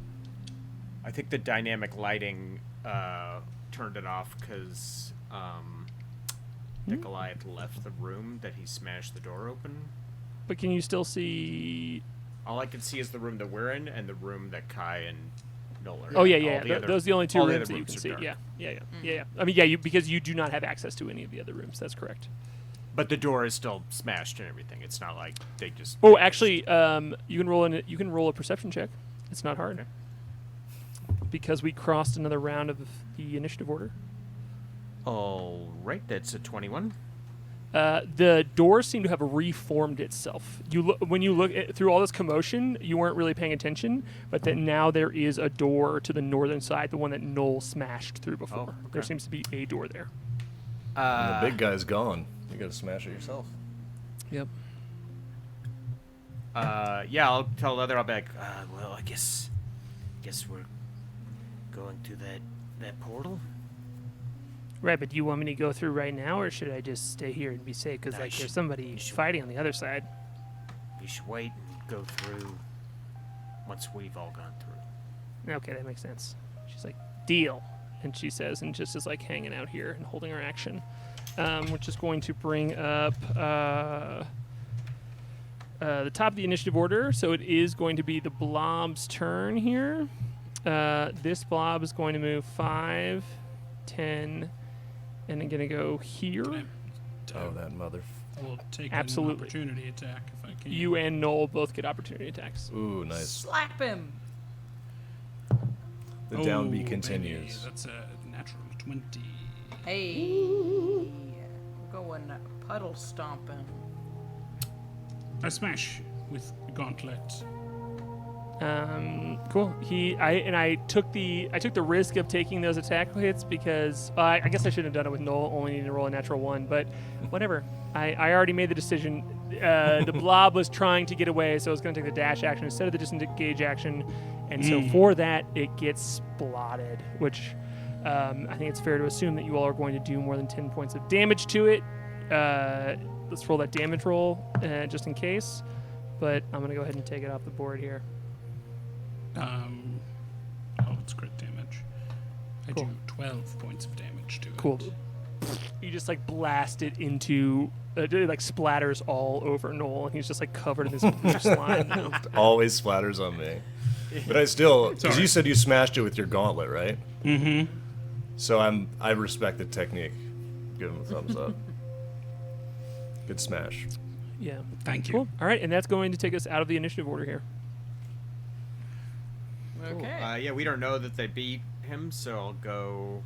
I think the dynamic lighting turned it off because the Goliath left the room that he smashed the door open.
But can you still see?
All I can see is the room that we're in and the room that K.A.I. and Noel are in.
Oh yeah,
All
yeah.
the other-
Those are the only two
all the
rooms
other
that you can
are
see.
dark.
Yeah. I mean, yeah, because you do not have access to any of the other rooms. That's correct.
But the door is still smashed and everything. It's not like they just.
Oh, actually, you can roll a perception check. It's not hard.
Okay.
Because we crossed another round of the initiative order.
All right, that's a 21.
The doors seem to have reformed itself. When you look through all this commotion, you weren't really paying attention, but then now there is a door to the northern side, the one that Noel smashed through before.
Oh, okay.
There seems to be a door there.
The big guy's gone. You gotta smash it yourself.
Yep.
Yeah, I'll tell Leather. I'll be like, well, I guess we're going through that portal.
Right, but do you want me to go through right now, or should I just stay here and be safe? Because
No,
there's somebody fighting on the other side.
You should wait and go through once we've all gone through.
Okay, that makes sense. She's like, deal. And she says, and just is like hanging out here and holding her action. Which is going to bring up the top of the initiative order. So it is going to be the blob's turn here. This blob is going to move 5, 10, and I'm going to go here.
Oh, that mother.
We'll take
Absolutely.
an opportunity attack if I can.
You and Noel both get opportunity attacks.
Ooh, nice.
Slap him.
The
Oh,
downbeat
baby,
continues.
That's a natural 20.
Hey. We're going puddle stomping.
I smash with the gauntlet.
Cool. I took the risk of taking those attack hits because I guess I shouldn't have done it with Noel, only needing to roll a natural 1, but whatever. I already made the decision. The blob was trying to get away, so I was going to take the dash action instead of the disengage action, and so for that it gets splotted, which I think it's fair to assume that you all are going to do more than 10 points of damage to it. Let's roll that damage roll just in case, but I'm going to go ahead and take it off the board here.
It's crit damage. I
Cool.
do 12 points of damage to
Cool.
it.
You just like blast it into, it like splatters all over Noel, and he's just like covered in this blue slime now.
Always splatters on me. But I still, because
Sorry.
you said you smashed it with your gauntlet, right?
Mm-hmm.
So I respect the technique. Give him a thumbs up. Good smash.
Yeah.
Thank you.
Cool. All right, and that's going to take us out of the initiative order here.
Okay.
Yeah, we don't know that they beat him, so I'll go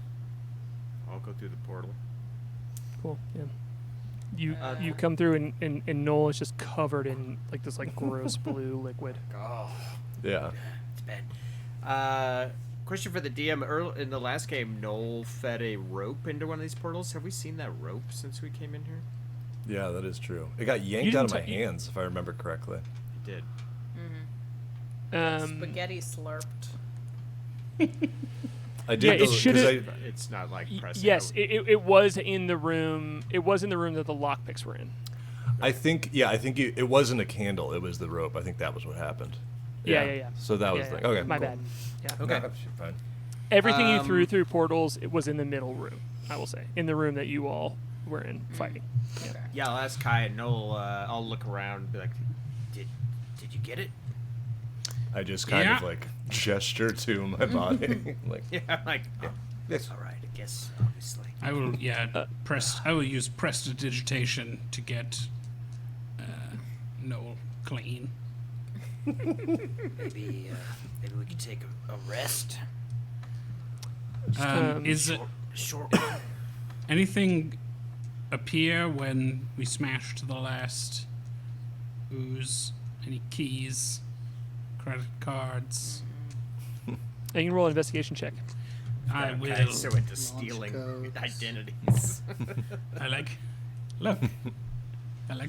through the portal.
Cool. Yeah. You come through and Noel is just covered in like this like gross blue liquid.
Oh,
Yeah.
it's bad. Question for the DM. Early in the last game, Noel fed a rope into one of these portals. Have we seen that rope since we came in here?
Yeah, that is true. It got yanked
didn't
out of my
ta-
hands, if I remember correctly.
It did.
Spaghetti slurped.
I did.
Yeah, it
those- 'cause
should've-
It's not like pressing.
Yes, it was in the room. It was in the room that the lockpicks were in.
I think it wasn't a candle. It was the rope. I think that was what happened.
Yeah.
So that was
Yeah,
like,
yeah.
okay.
My
cool.
bad. Yeah.
Okay.
No, fine.
Everything you threw through portals, it was in the middle room. I will say, in the room that you all were in fighting.
Yeah, I'll ask K.A.I and Noel. I'll look around and be like, did you get it?
I just kind
Yeah.
of like gesture to my body. Like,
Yeah, I'm like, oh,
yes.
all right, I guess, obviously.
I will, I will use prestidigitation to get Noel clean.
Maybe we could take a rest.
Is it
Short.
anything appear when we smashed the last ooze? Any keys, credit cards?
And you can roll an investigation check.
I will.
I'm so into stealing
codes.
identities.
I like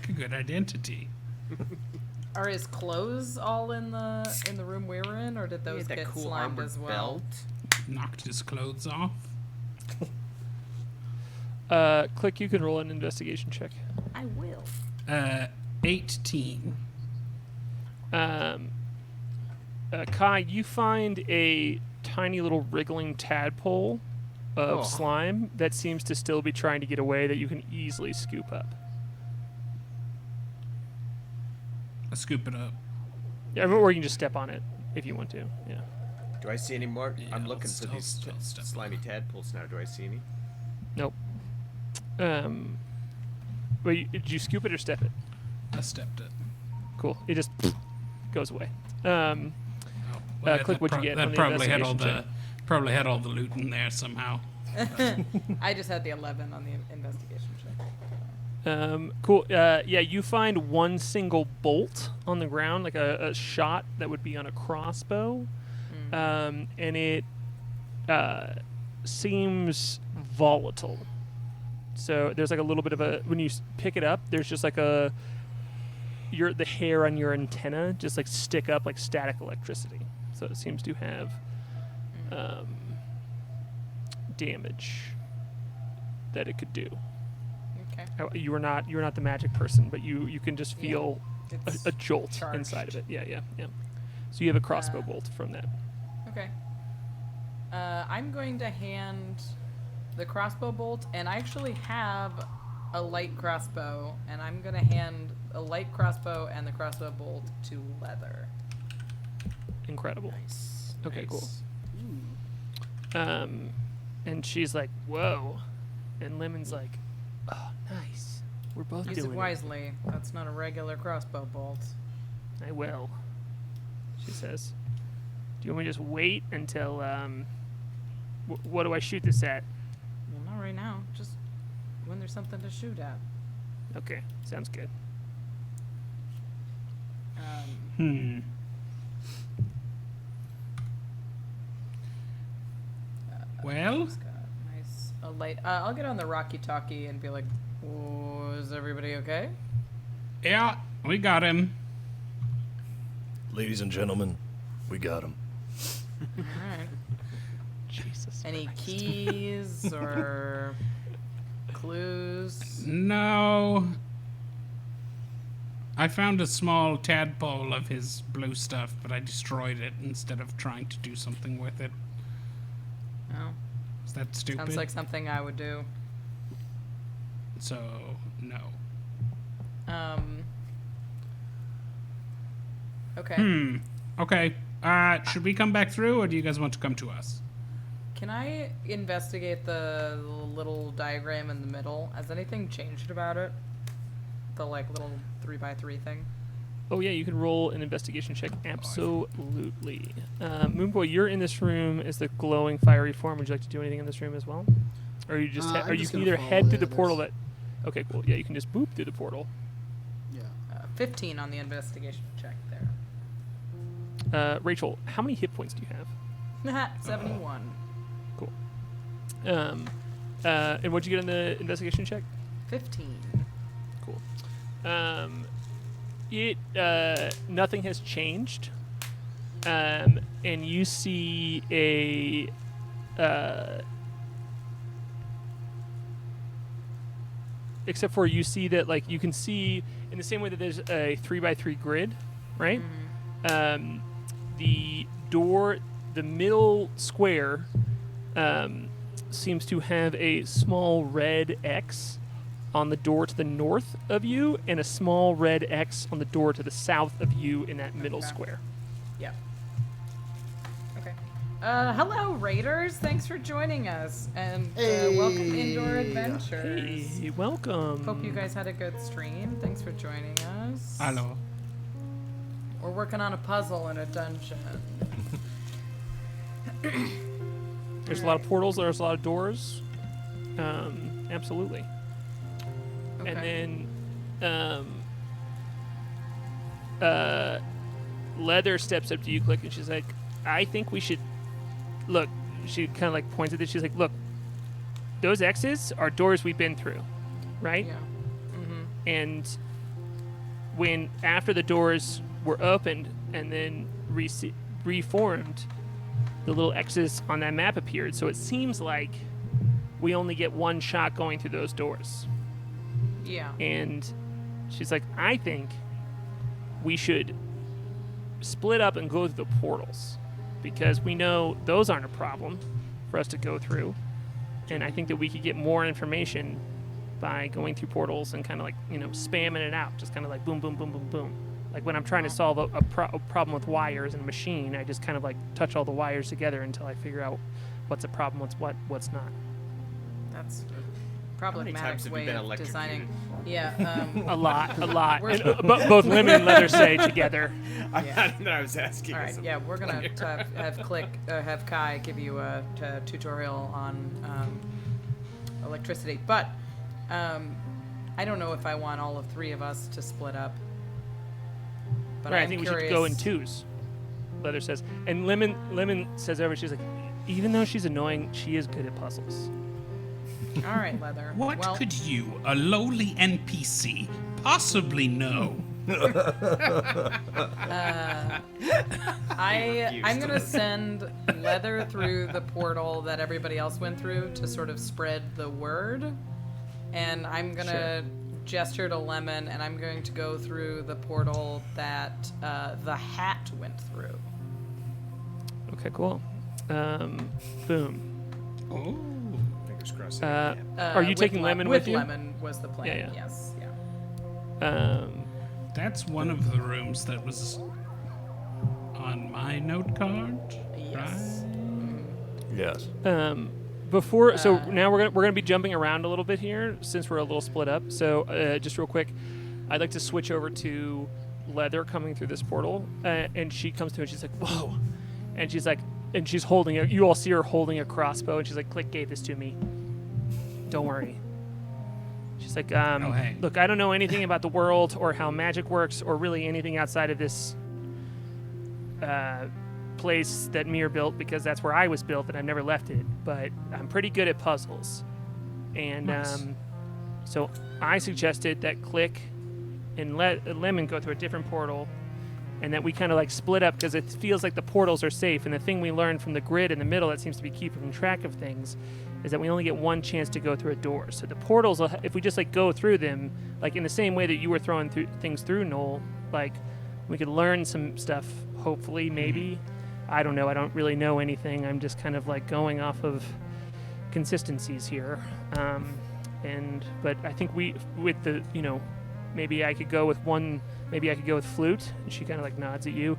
a good identity.
Are his clothes all in the room we were in, or did
He
those
had that
get
cool
slimed
armored
as well?
belt.
Knocked his clothes off.
Klik, you can roll an investigation check.
I will.
18.
K.A.I, you find a tiny little wriggling tadpole of
Oh.
slime that seems to still be trying to get away that you can easily scoop up.
scoop it up.
Yeah, or you can just step on it if you want to. Yeah.
Do I see any more?
Yeah,
I'm looking
I'll
for these
step on
slimy tadpoles now. Do I see any?
Nope. Wait, did you scoop it or step it?
I stepped it.
Cool. It just goes away.
Well,
Klik, what'd you get on
That
the
probably had all
investigation
the loot in there somehow.
I just had the 11 on the investigation check.
Cool. Yeah, you find one single bolt on the ground, like a shot that would be on a crossbow, and it seems volatile. So there's like a little bit of a, when you pick it up, there's just like the hair on your antenna just like stick up like static electricity. So it seems to have damage that it could do.
Okay.
You're not the magic person, but you can just feel
It's
a jolt
charged.
inside of it. Yeah. So you have a crossbow bolt from that.
Okay. I'm going to hand the crossbow bolt, and I actually have a light crossbow, and I'm going to hand a light crossbow and the crossbow bolt to Leather.
Incredible.
Nice.
Okay, cool.
Nice.
And she's like, "Whoa," and Lemon's like, "Oh, nice. We're both
Use
doing
it wisely. That's not a regular crossbow bolt.
I will," she says. "Do you want me to just wait until what do I shoot this at?"
Well, not right now. Just when there's something to shoot at.
Okay, sounds good.
Well,
Just got a light. I'll get on the Rocky Talkie and be like, "Oh, is everybody okay?"
yeah, we got him.
Ladies and gentlemen, we got him.
All right.
Jesus.
Any keys or clues?
No. I found a small tadpole of his blue stuff, but I destroyed it instead of trying to do something with it.
No.
Is that stupid?
Sounds like something I would do.
So, no.
Okay.
Okay. Should we come back through, or do you guys want to come to us?
Can I investigate the little diagram in the middle? Has anything changed about it? The like little 3x3 thing?
Oh yeah, you can roll an investigation check. Absolutely. Moonboy, you're in this room as the glowing fiery form. Would you like to do anything in this room as well? Or you just,
I'm
or you
just
can
gonna
either
follow
head
the
through the
others.
portal that. Okay, cool. Yeah, you can just boop through the portal.
Yeah.
15 on the investigation check there.
Rachel, how many hit points do you have?
71.
Cool. And what'd you get on the investigation check?
15.
Cool. Nothing has changed. And you see a except for you see that like you can see in the same way that there's a 3x3 grid, right? The door, the middle square, seems to have a small red X on the door to the north of you and a small red X on the door to the south of you in that middle
Okay.
square.
Yeah. Okay. Hello, Raiders. Thanks for joining us. And welcome to Indoor Adventures.
Hey, welcome.
Hope you guys had a good stream. Thanks for joining us.
Hello.
We're working on a puzzle in a dungeon.
There's a lot of portals. There's a lot of doors. Absolutely.
Okay.
And then Leather steps up to you, Klik, and she's like, I think we should look. She kind of like points at this. She's like, look, those X's are doors we've been through, right?
Yeah.
And when after the doors were opened and then reformed, the little X's on that map appeared. So it seems like we only get one shot going through those doors.
Yeah.
And she's like, I think we should split up and go through the portals because we know those aren't a problem for us to go through. And I think that we could get more information by going through portals and kind of like, spamming it out. Just kind of like boom, boom, boom, boom, boom. Like when I'm trying to solve a problem with wires in a machine, I just kind of like touch all the wires together until I figure out what's a problem, what's not.
That's a
How many
problematic
times have you
way
been
of designing.
electrocuted?
Yeah.
A lot.
We're-
And, both Lemon and Leather say together.
I was asking.
All right, yeah, we're gonna have Klik, have K.A.I give you a tutorial on electricity, but I don't know if I want all of 3 of us to split up. But
Right, I
I'm
think
curious.
we should go in twos. Leather says, and Lemon says over. She's like, even though she's annoying, she is good at puzzles.
All right, Leather.
What
well,
could you, a lowly NPC, possibly know?
I'm gonna send Leather through the portal that everybody else went through to sort of spread the word, and I'm gonna gesture to Lemon, and I'm going to go through the portal that the Hat went through.
Okay, cool. Boom.
Oh.
Fingers crossed.
Are you taking Lemon with you?
Lemon was the plan.
Yeah.
Yes. Yeah.
That's one of the rooms that was on my note card.
Yes.
Yes.
Before, so now we're gonna be jumping around a little bit here since we're a little split up. So just real quick, I'd like to switch over to Leather coming through this portal, and she comes to me and she's like, "Whoa," and she's like, and she's holding it. You all see her holding a crossbow, and she's like, "Klik gave this to me. Don't worry." She's like,
hey.
"Look, I don't know anything about the world or how magic works or really anything outside of this place that Mir built because that's where I was built and I've never left it. But I'm pretty good at puzzles, and
Nice.
so I suggested that Klik and Lemon go through a different portal, and that we kind of like split up because it feels like the portals are safe. And the thing we learned from the grid in the middle that seems to be keeping track of things is that we only get one chance to go through a door. So the portals, if we just like go through them, like in the same way that you were throwing things through, Noel, like we could learn some stuff. Hopefully, maybe. I don't know. I don't really know anything. I'm just kind of like going off of consistencies here. But I think with the, maybe I could go with one. Maybe I could go with Flute, and she kind of like nods at you,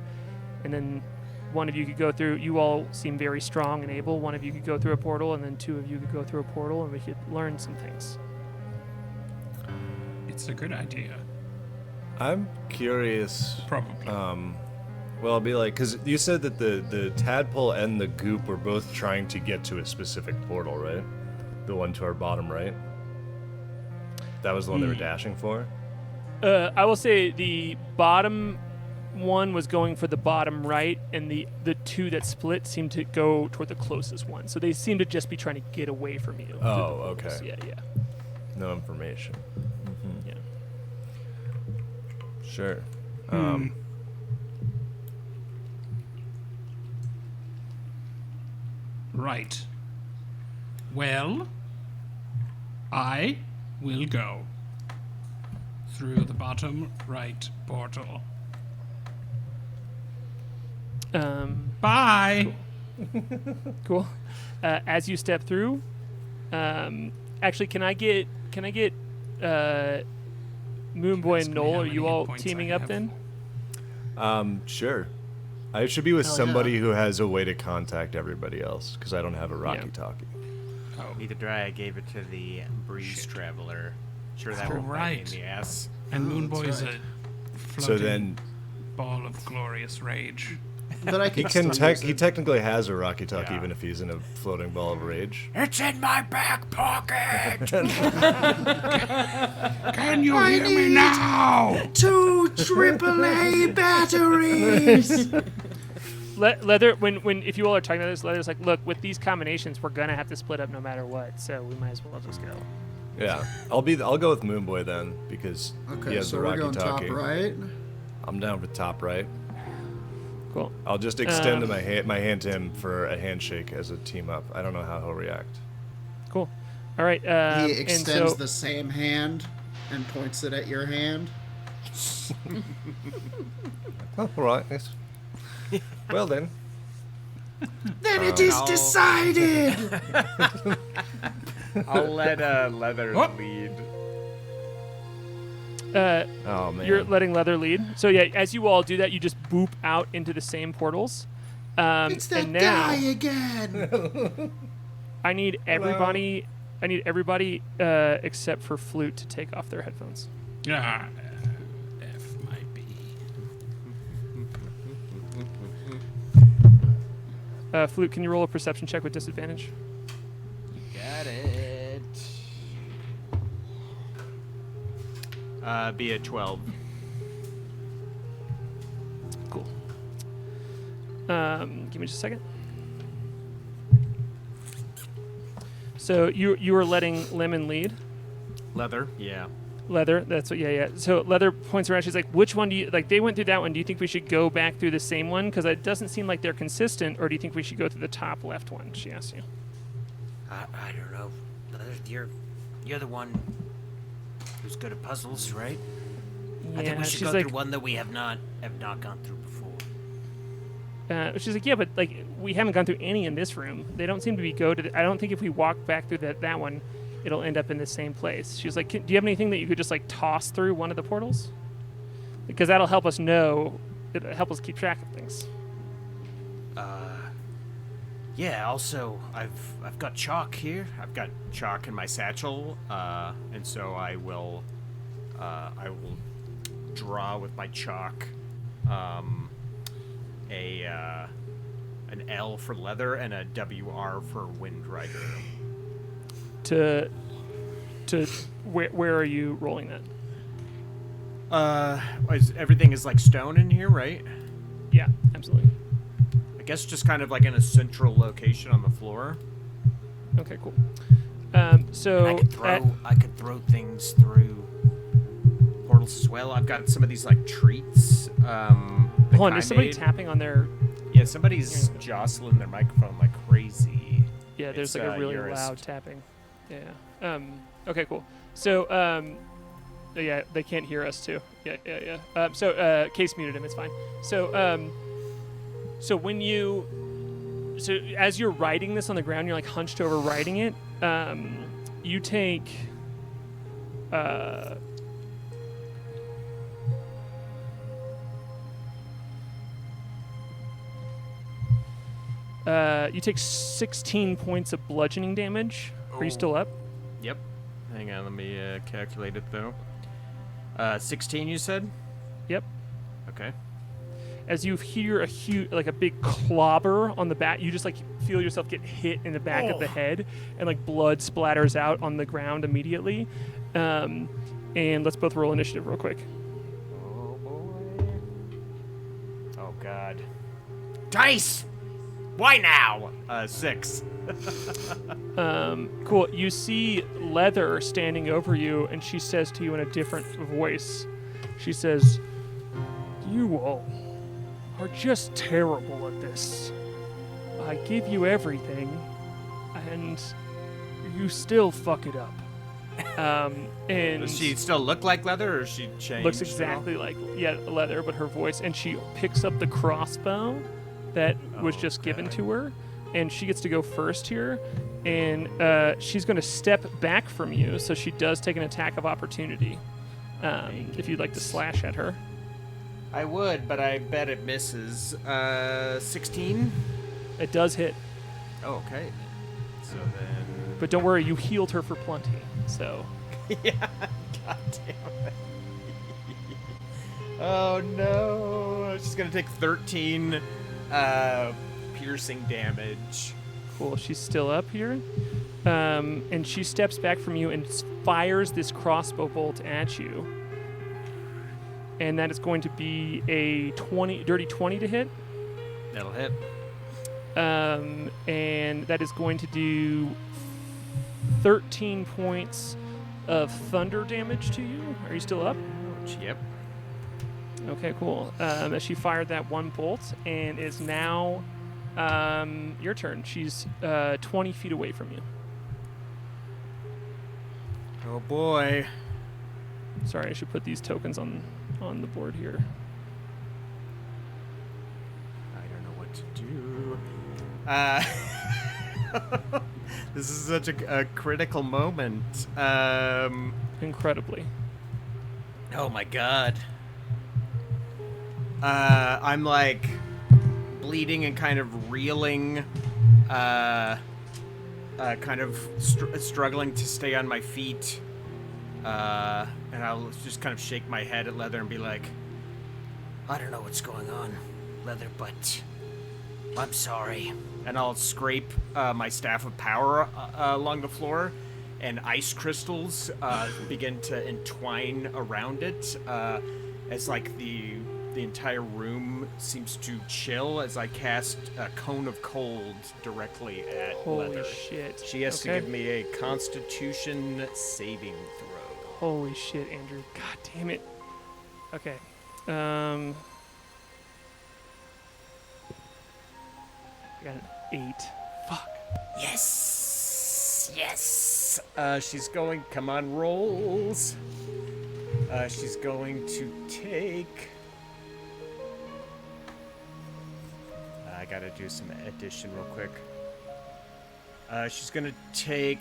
and then one of you could go through. You all seem very strong and able. One of you could go through a portal, and then 2 of you could go through a portal, and we could learn some things.
It's a good idea.
I'm curious.
Probably.
Well, I'll be like, because you said that the tadpole and the goop were both trying to get to a specific portal, right? The one to our bottom right. That was the one they were dashing for.
I will say the bottom one was going for the bottom right, and the 2 that split seemed to go toward the closest one. So they seem to just be trying to get away from you. through the
Oh,
portals.
okay.
Yeah.
No information.
Yeah.
Sure.
Right. Well, I will go through the bottom right portal. Bye.
Cool. As you step through, actually, can I get Moonboy
Ask
and
me
Noel?
how
Are
many
you
hit
all
points
teaming
I
up
have.
then?
Sure. I should be with
Hell
somebody
yeah.
who has a way to contact everybody else, because I don't have a walkie-talkie.
Neither do I. I gave it to the Breeze Traveler. Sure, that
Oh,
will bite me
right.
in the ass.
And
Oh, that's
Moonboy is
right.
a floating
So then
ball of glorious rage.
But I
he
can
can
still
he technically has a walkie-talkie
Yeah.
even if he's in a floating ball of rage.
It's in my back pocket.
Can you hear me now?
2 AAA batteries.
Leather, when if you all are talking about this, Leather's like, look, with these combinations, we're gonna have to split up no matter what. So we might as well just go.
Yeah, I'll go with Moonboy then because he
Okay,
has
so
the
we're going top
walkie-talkie.
right.
I'm down for top right.
Cool.
I'll just extend my hand to him for a handshake as a team up. I don't know how he'll react.
Cool. All right.
He
and
extends
so,
the same hand and points it at your hand.
Oh, all right. Yes. Well then.
Then it is
no.
decided.
I'll let Leather
What?
lead.
Oh man.
You're letting leather lead. So yeah, as you all do that, you just boop out into the same portals.
It's that
and now,
guy again.
I need everybody. I need everybody except for Flute to take off their headphones.
F might be.
Flute, can you roll a perception check with disadvantage?
Got it. Be a 12.
Cool. Give me just a second. So you are letting Lemon lead.
Leather, yeah.
Leather, that's what, yeah. So Leather points around. She's like, which one do you, like, they went through that one. Do you think we should go back through the same one? Because it doesn't seem like they're consistent. Or do you think we should go through the top left one? She asks you.
I don't know. You're the one who's good at puzzles, right?
Yeah,
I think we should
she's
go
like,
through one that we have not gone through before.
she's like, yeah, but like we haven't gone through any in this room. They don't seem to be I don't think if we walk back through that one, it'll end up in the same place. She was like, do you have anything that you could just like toss through one of the portals? Because that'll help us know. It'll help us keep track of things.
Yeah, also, I've got chalk here. I've got chalk in my satchel, and so I will draw with my chalk an L for leather and a WR for Windrider.
Where are you rolling that?
Everything is like stone in here, right?
Yeah, absolutely.
I guess just kind of like in a central location on the floor.
Okay, cool. So
I could throw things through portals as well. I've got some of these like treats.
hold on, is somebody tapping on their?
Yeah, somebody's jostling their microphone like crazy.
Yeah, there's like a really
Urist.
loud tapping. Yeah. Okay, cool. So yeah, they can't hear us too. Yeah. So Case muted him. It's fine. So so as you're writing this on the ground, you're like hunched over writing it. You take you take 16 points of bludgeoning damage. Are you still up?
Yep. Hang on, let me calculate it though. 16, you said?
Yep.
Okay.
As you hear a big clobber on the back, you just like feel yourself get hit in the back of the head, and like blood splatters out on the ground immediately. And let's both roll initiative real quick.
Oh boy. Oh god. Dice! Why now? 6.
Cool. You see Leather standing over you, and she says to you in a different voice, she says, "You all are just terrible at this. I give you everything, and you still fuck it up." And
Does she still look like Leather, or she changed?
looks exactly like Leather, but her voice, and she picks up the crossbow that was just given to her, and she gets to go first here, and she's going to step back from you, so she does take an attack of opportunity if you'd like to slash at her.
I would, but I bet it misses. 16?
It does hit.
Oh, okay. So then...
But don't worry, you healed her for plenty, so...
Yeah, god damn it. Oh no, she's gonna take 13 piercing damage.
Cool, she's still up here. And she steps back from you and fires this crossbow bolt at you. And that is going to be a dirty 20 to hit.
That'll hit.
And that is going to do 13 points of thunder damage to you. Are you still up?
Yep.
Okay, cool. As she fired that one bolt, and is now your turn. She's 20 feet away from you.
Oh boy.
Sorry, I should put these tokens on the board here.
I don't know what to do. This is such a critical moment.
Incredibly.
Oh my god. I'm like bleeding and kind of reeling, kind of struggling to stay on my feet. And I'll just kind of shake my head at Leather and be like,
I don't know what's going on, Leather, but I'm sorry.
And I'll scrape my staff of power along the floor, and ice crystals begin to entwine around it as like the entire room seems to chill as I cast a cone of cold directly at
Holy
Leather.
shit.
She has to give me a Constitution saving throw.
Holy shit, Andrew. God damn it. Okay. I got an 8. Fuck.
Yes. Yes.
She's going. Come on, rolls. She's going to take. I gotta do some addition real quick. She's gonna take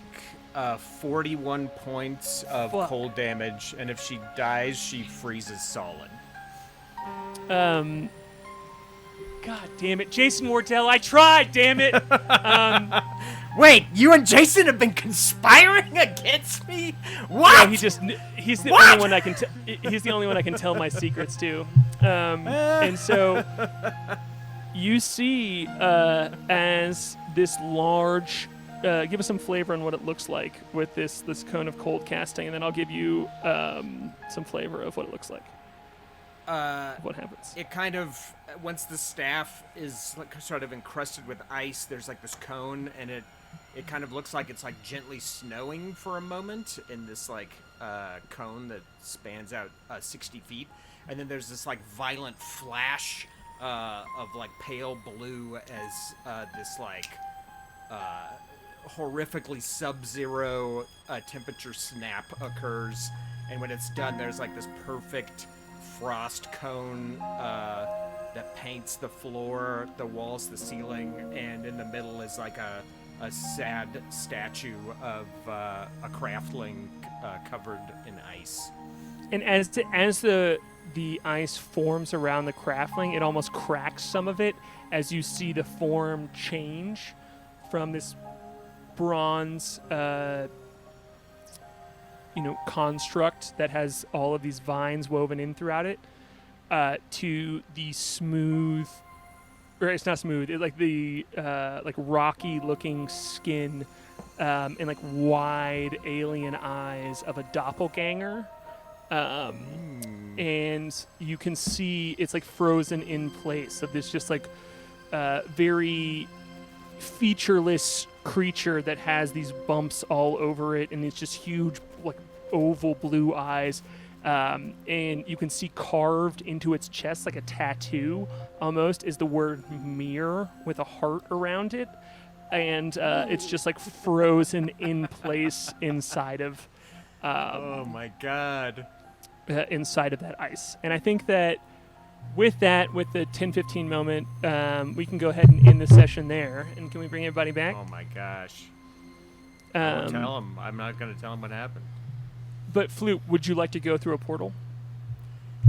41 points of cold damage, and if she dies, she freezes solid.
God damn it, Jason Wardell! I tried, damn it.
Wait, you and Jason have been conspiring against me? What?
No, he's the only one I can he's the only one I can tell my secrets to. And so you see as this large give us some flavor on what it looks like with this cone of cold casting, and then I'll give you some flavor of what it looks like. What happens?
It kind of, once the staff is like sort of encrusted with ice, there's like this cone, and it kind of looks like it's like gently snowing for a moment in this like cone that spans out 60 feet, and then there's this like violent flash of like pale blue as this like horrifically sub-zero temperature snap occurs, and when it's done, there's like this perfect frost cone that paints the floor, the walls, the ceiling, and in the middle is like a sad statue of a craftling covered in ice.
And as the ice forms around the craftling, it almost cracks some of it as you see the form change from this bronze construct that has all of these vines woven in throughout it to the smooth, or it's not smooth, it's like the like rocky looking skin and like wide alien eyes of a doppelganger. And you can see it's like frozen in place of this just like very featureless creature that has these bumps all over it, and it's just huge like oval blue eyes, and you can see carved into its chest like a tattoo almost is the word mirror with a heart around it, and it's just like frozen in place inside of
oh my god,
inside of that ice. And I think that with the 10-15 moment, we can go ahead and end the session there. And can we bring everybody back?
Oh my gosh. Don't tell him. I'm not going to tell him what happened.
But Flute, would you like to go through a portal?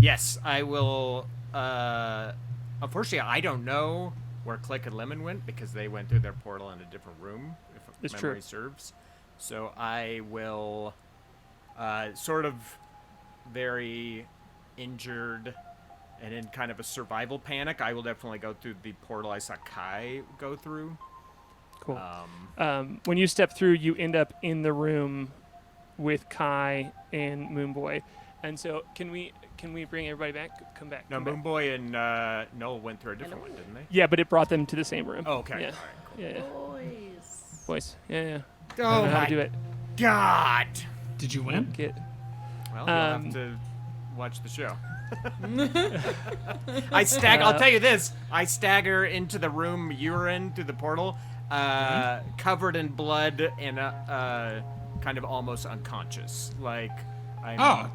Yes, I will. Unfortunately, I don't know where Klik and Lemon went because they went through their portal in a different room, if memory serves. So I will, sort of very injured and in kind of a survival panic, I will definitely go through the portal I saw K.A.I go through.
Cool. When you step through, you end up in the room with K.A.I and Moonboy. And so can we bring everybody back? Come back.
No, Moonboy and Noel went through a different one, didn't they?
Yeah, but it brought them to the same room.
Oh, okay.
Yeah.
All right, cool.
Yeah. Boys. Yeah.
Oh,
I don't know how
my
to do it.
God.
Did you win?
Well, you'll have to watch the show. I'll tell you this. I stagger into the room you're in through the portal, covered in blood and kind of almost unconscious. Like, I'm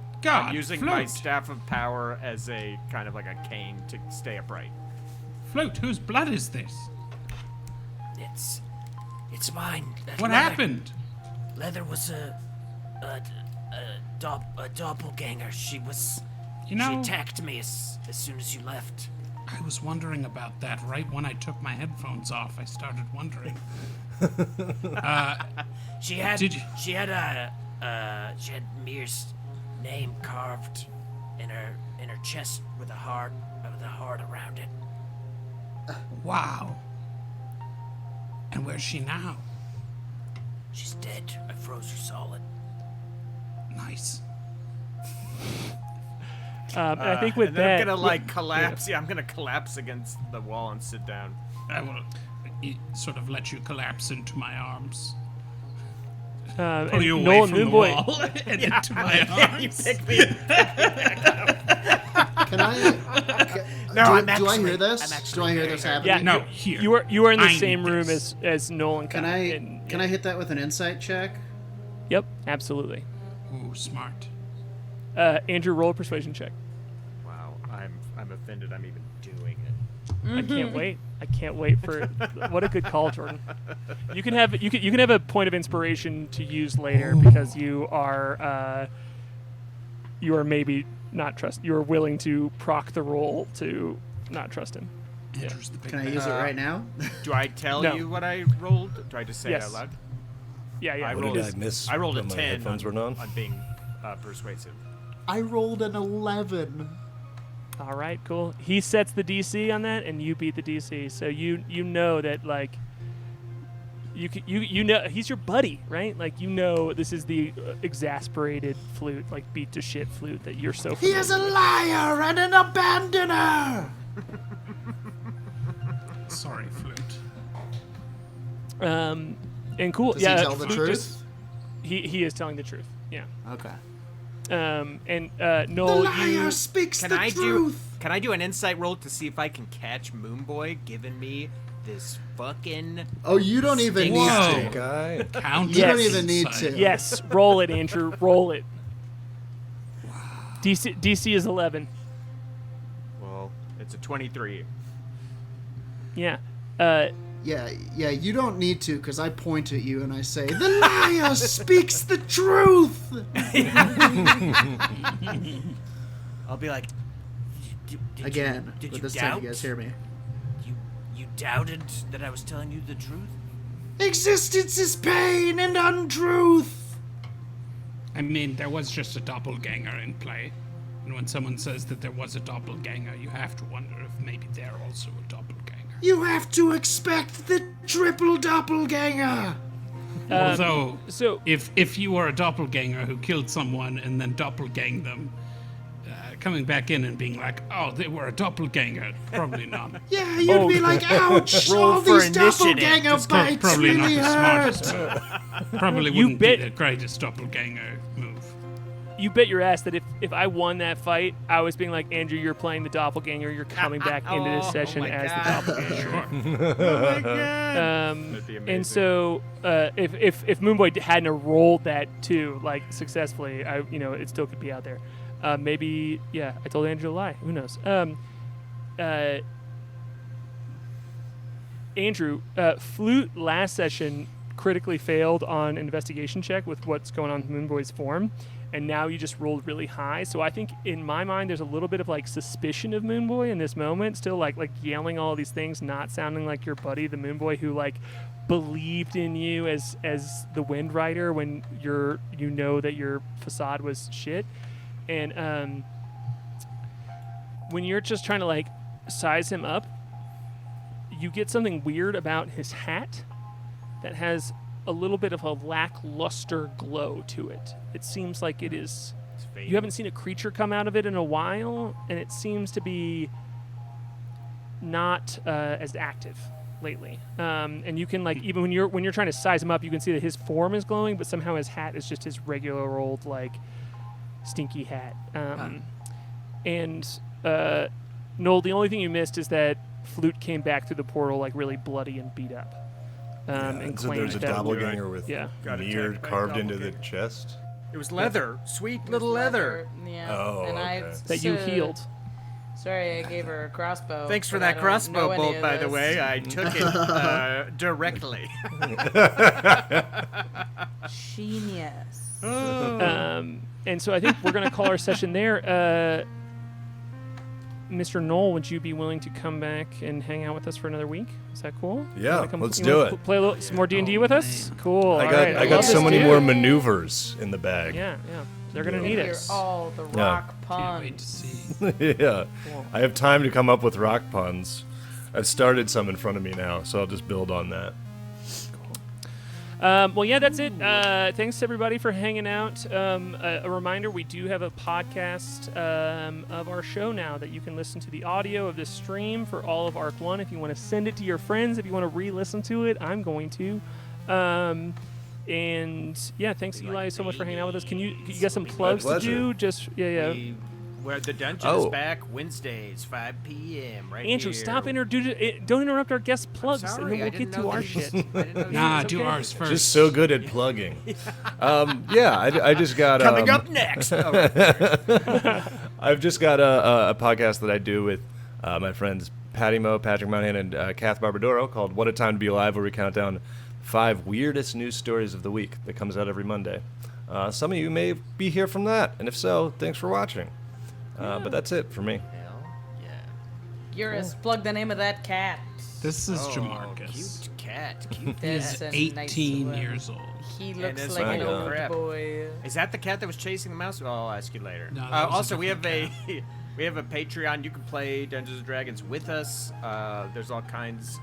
using
Flute.
my staff of power as a kind of like a cane to stay upright.
Flute, whose blood is this?
It's mine.
What happened?
Leather was a a doppelganger. She
You know,
attacked me as soon as you left.
I was wondering about that right when I took my headphones off. I started wondering.
She had
Did you-
she had Mir's name carved in her chest with a heart around it.
Wow. And where's she now?
She's dead. I froze her solid.
Nice.
And I think with
and then
that,
I'm gonna collapse. Yeah, I'm gonna collapse against the wall and sit down.
I will sort of let you collapse into my arms. Pull
and
you away
Noel
from the
Moonboy,
wall and into my arms.
Can I? Do I hear this? Do I hear this happening?
yeah,
No,
you-
here.
You are in the
I need
same room
this.
as Noel and
Can
Kai,
I?
and-
Can I hit that with an insight check?
Yep, absolutely.
Ooh, smart.
Andrew, roll a persuasion check.
Wow, I'm offended. I'm even doing it.
I can't wait. I can't wait for what a good call, Jordan. You can have a point of inspiration to use later because you are maybe not you are willing to proc the roll to not trust him.
Andrew's the big
Can I
man.
use it right now?
Do I tell
No.
you what I rolled? Do I just say it
Yes.
out loud?
Yeah.
I
What
rolled.
did I miss
I rolled a
when my
10
headphones weren't on?
being persuasive.
I rolled an 11.
All right, cool. He sets the DC on that, and you beat the DC. So you know that like you know he's your buddy, right? Like you know this is the exasperated flute, like beat to shit flute that you're so.
He is a liar and an abandoner.
Sorry, Flute.
And cool.
Does
yeah,
he tell the
Flute
truth?
just- he is telling the truth. Yeah.
Okay.
And
The
Noel,
liar
you
speaks
Can
the
I
truth.
Can I do an insight roll to see if I can catch Moonboy giving me this fucking?
Oh, you don't even need
Whoa.
to.
Guy.
Counter
You don't
Yes.
even need
insight.
to.
yes, roll it, Andrew. Roll it. DC is 11.
Well, it's a 23.
Yeah.
Yeah, you don't need to, because I point at you and I say, the liar speaks the truth!
I'll be like,
Again,
did
but
you
this
doubt?
time you guys hear me.
You doubted that I was telling you the truth?
Existence is pain and untruth!
I mean, there was just a doppelganger in play. And when someone says that there was a doppelganger, you have to wonder if maybe they're also a doppelganger.
You have to expect the triple doppelganger!
Although,
so-
if you were a doppelganger who killed someone and then doppelganged them, coming back in and being like, oh, they were a doppelganger, probably not.
Yeah, you'd be like, ouch!
Roll
All
for
these
initiative.
doppelganger
Just
bites
Probably not
really
the
hurt!
smartest move. Probably
You
wouldn't be
bet-
the greatest doppelganger move.
You bet your ass that if I won that fight, I was being like, Andrew, you're playing the doppelganger. You're coming back into this session
my
as
God.
the doppelganger.
oh my god.
Um,
be
and
amazing.
so if Moonboy hadn't have rolled that too, like successfully, it still could be out there. Maybe, yeah, I told Andrew to lie. Who knows? Andrew, Flute last session critically failed on investigation check with what's going on with Moonboy's form, and now you just rolled really high. So I think in my mind there's a little bit of like suspicion of Moonboy in this moment, still like yelling all these things, not sounding like your buddy, the Moonboy who like believed in you as the Windrider when you know that your facade was shit. And when you're just trying to like size him up, you get something weird about his hat that has a little bit of a lackluster glow to it. It seems like it is. You haven't seen a creature come out of it in a while, and it seems to be not as active lately. And you can like even when you're trying to size him up, you can see that his form is glowing, but somehow his hat is just his regular old like stinky hat. And Noel, the only thing you missed is that Flute came back through the portal like really bloody and beat up. And
so
claimed
there's a
that
doppelganger with
yeah.
Got
Mir
attacked by a
carved into the
doppelganger.
chest.
It was leather, sweet little leather.
Yeah.
Oh,
and I
okay.
that you healed.
Sorry, I gave her a crossbow.
Thanks for
but I
that
don't know
crossbow
any
bolt,
of
by the
this.
way. I took it directly.
Genius.
And so I think we're going to call our session there. Mr. Knoll, would you be willing to come back and hang out with us for another week? Is that cool?
Yeah, let's do it.
Play a little, some more D&D with us? Cool.
I got so many more maneuvers in the bag.
Yeah. They're going to need us.
All the rock puns.
Can't wait to see.
Yeah. I have time to come up with rock puns. I've started some in front of me now, so I'll just build on that.
Well, yeah, that's it. Thanks everybody for hanging out. A reminder, we do have a podcast of our show now that you can listen to the audio of this stream for all of Arc 1. If you want to send it to your friends, if you want to re-listen to it, I'm going to. And yeah, thanks Eli so much for hanging out with us. You got some plugs to do? Just
Where the dungeon is back Wednesdays, 5 p.m. right
Andrew,
here.
stop don't interrupt our guest plugs,
Sorry,
and then we'll get to our shit.
Do ours first.
Just so good at plugging. I just got
Coming up next.
I've just got a podcast that I do with my friends Patty Moe, Patrick Monahan, and Kath Barbadoro called "What a Time to Be Alive," where we count down 5 weirdest news stories of the week. That comes out every Monday. Some of you may be here from that, and if so, thanks for watching. But that's it for me.
Hell yeah.
Urist, plug the name of that cat.
This is Jamarcus.
Cute cat. Cute
He's
That's a
18
nice
years old.
He looks
it's
like
like
an
a
old
crap.
boy.
Is that the cat that was chasing the mouse? Oh, I'll ask you later.
No, that was a
also, we have
different
we have a Patreon. You can play Dungeons and Dragons with us. There's all kinds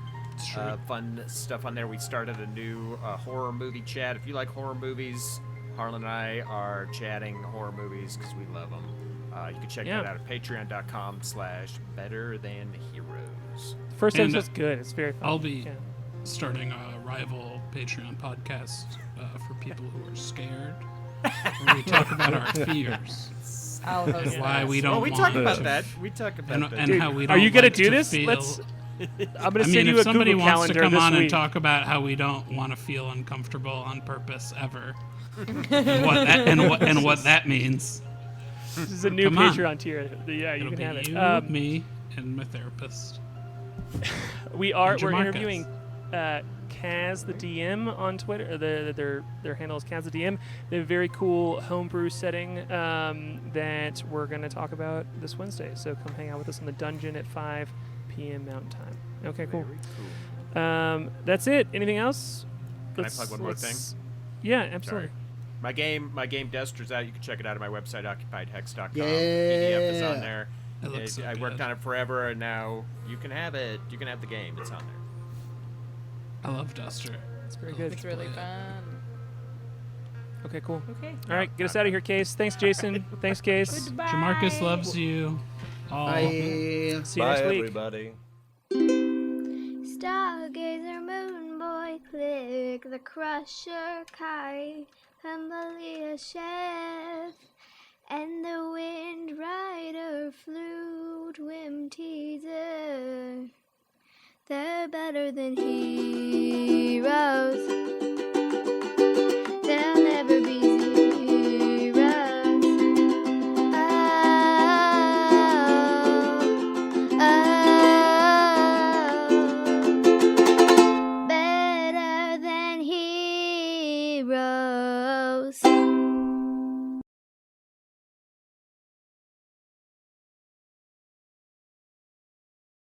of fun stuff on there. We started a new horror movie chat. If you like horror movies, Harlan and I are chatting horror movies because we love them. You can check that out at patreon.com/betterthanheroes.
The first
And,
episode's good. It's very fun.
I'll be starting a rival Patreon podcast for people who are scared, where we talk about our fears
I'll host
and why
that.
we don't
we
want
talk about
to-
that. We talk about
and,
that.
and
Dude,
how we
are
don't
you gonna
like
do
to
this?
feel-
I'm gonna send you
if
a
somebody
Google
wants to
calendar
come
this
on
week.
and talk about how we don't want to feel uncomfortable on purpose ever, and what that means.
This is a new
Come on.
Patreon tier. Yeah, you
It'll
can
be
have it.
you, me, and my therapist.
We're
Jamarcus.
interviewing Kaz the DM on Twitter. Their handle is Kaz the DM. They have a very cool homebrew setting that we're going to talk about this Wednesday. So come hang out with us in the dungeon at 5 p.m. Mountain Time. Okay, cool. That's it. Anything else?
Can I plug one more thing?
Yeah, absolutely.
Sorry. My game Dester's out. You can check it out at my website, occupiedhex.com.
Yeah.
PDF is on there.
It looks so
I worked
good.
on it forever, and now you can have it. You can have the game. It's on there.
I love Duster.
It's very good.
It's really fun.
Okay, cool.
Okay.
All right, get us out of here, Case. Thanks, Jason. Thanks, Case.
Goodbye.
Jamarcus loves you. All.
Bye.
See you
Bye,
next week.
everybody.
Stargazer, Moonboy, Klik, the Crusher, K.A.I, Humblia, Chef, and the Windrider, Flute, Whimteaser. They're better than heroes.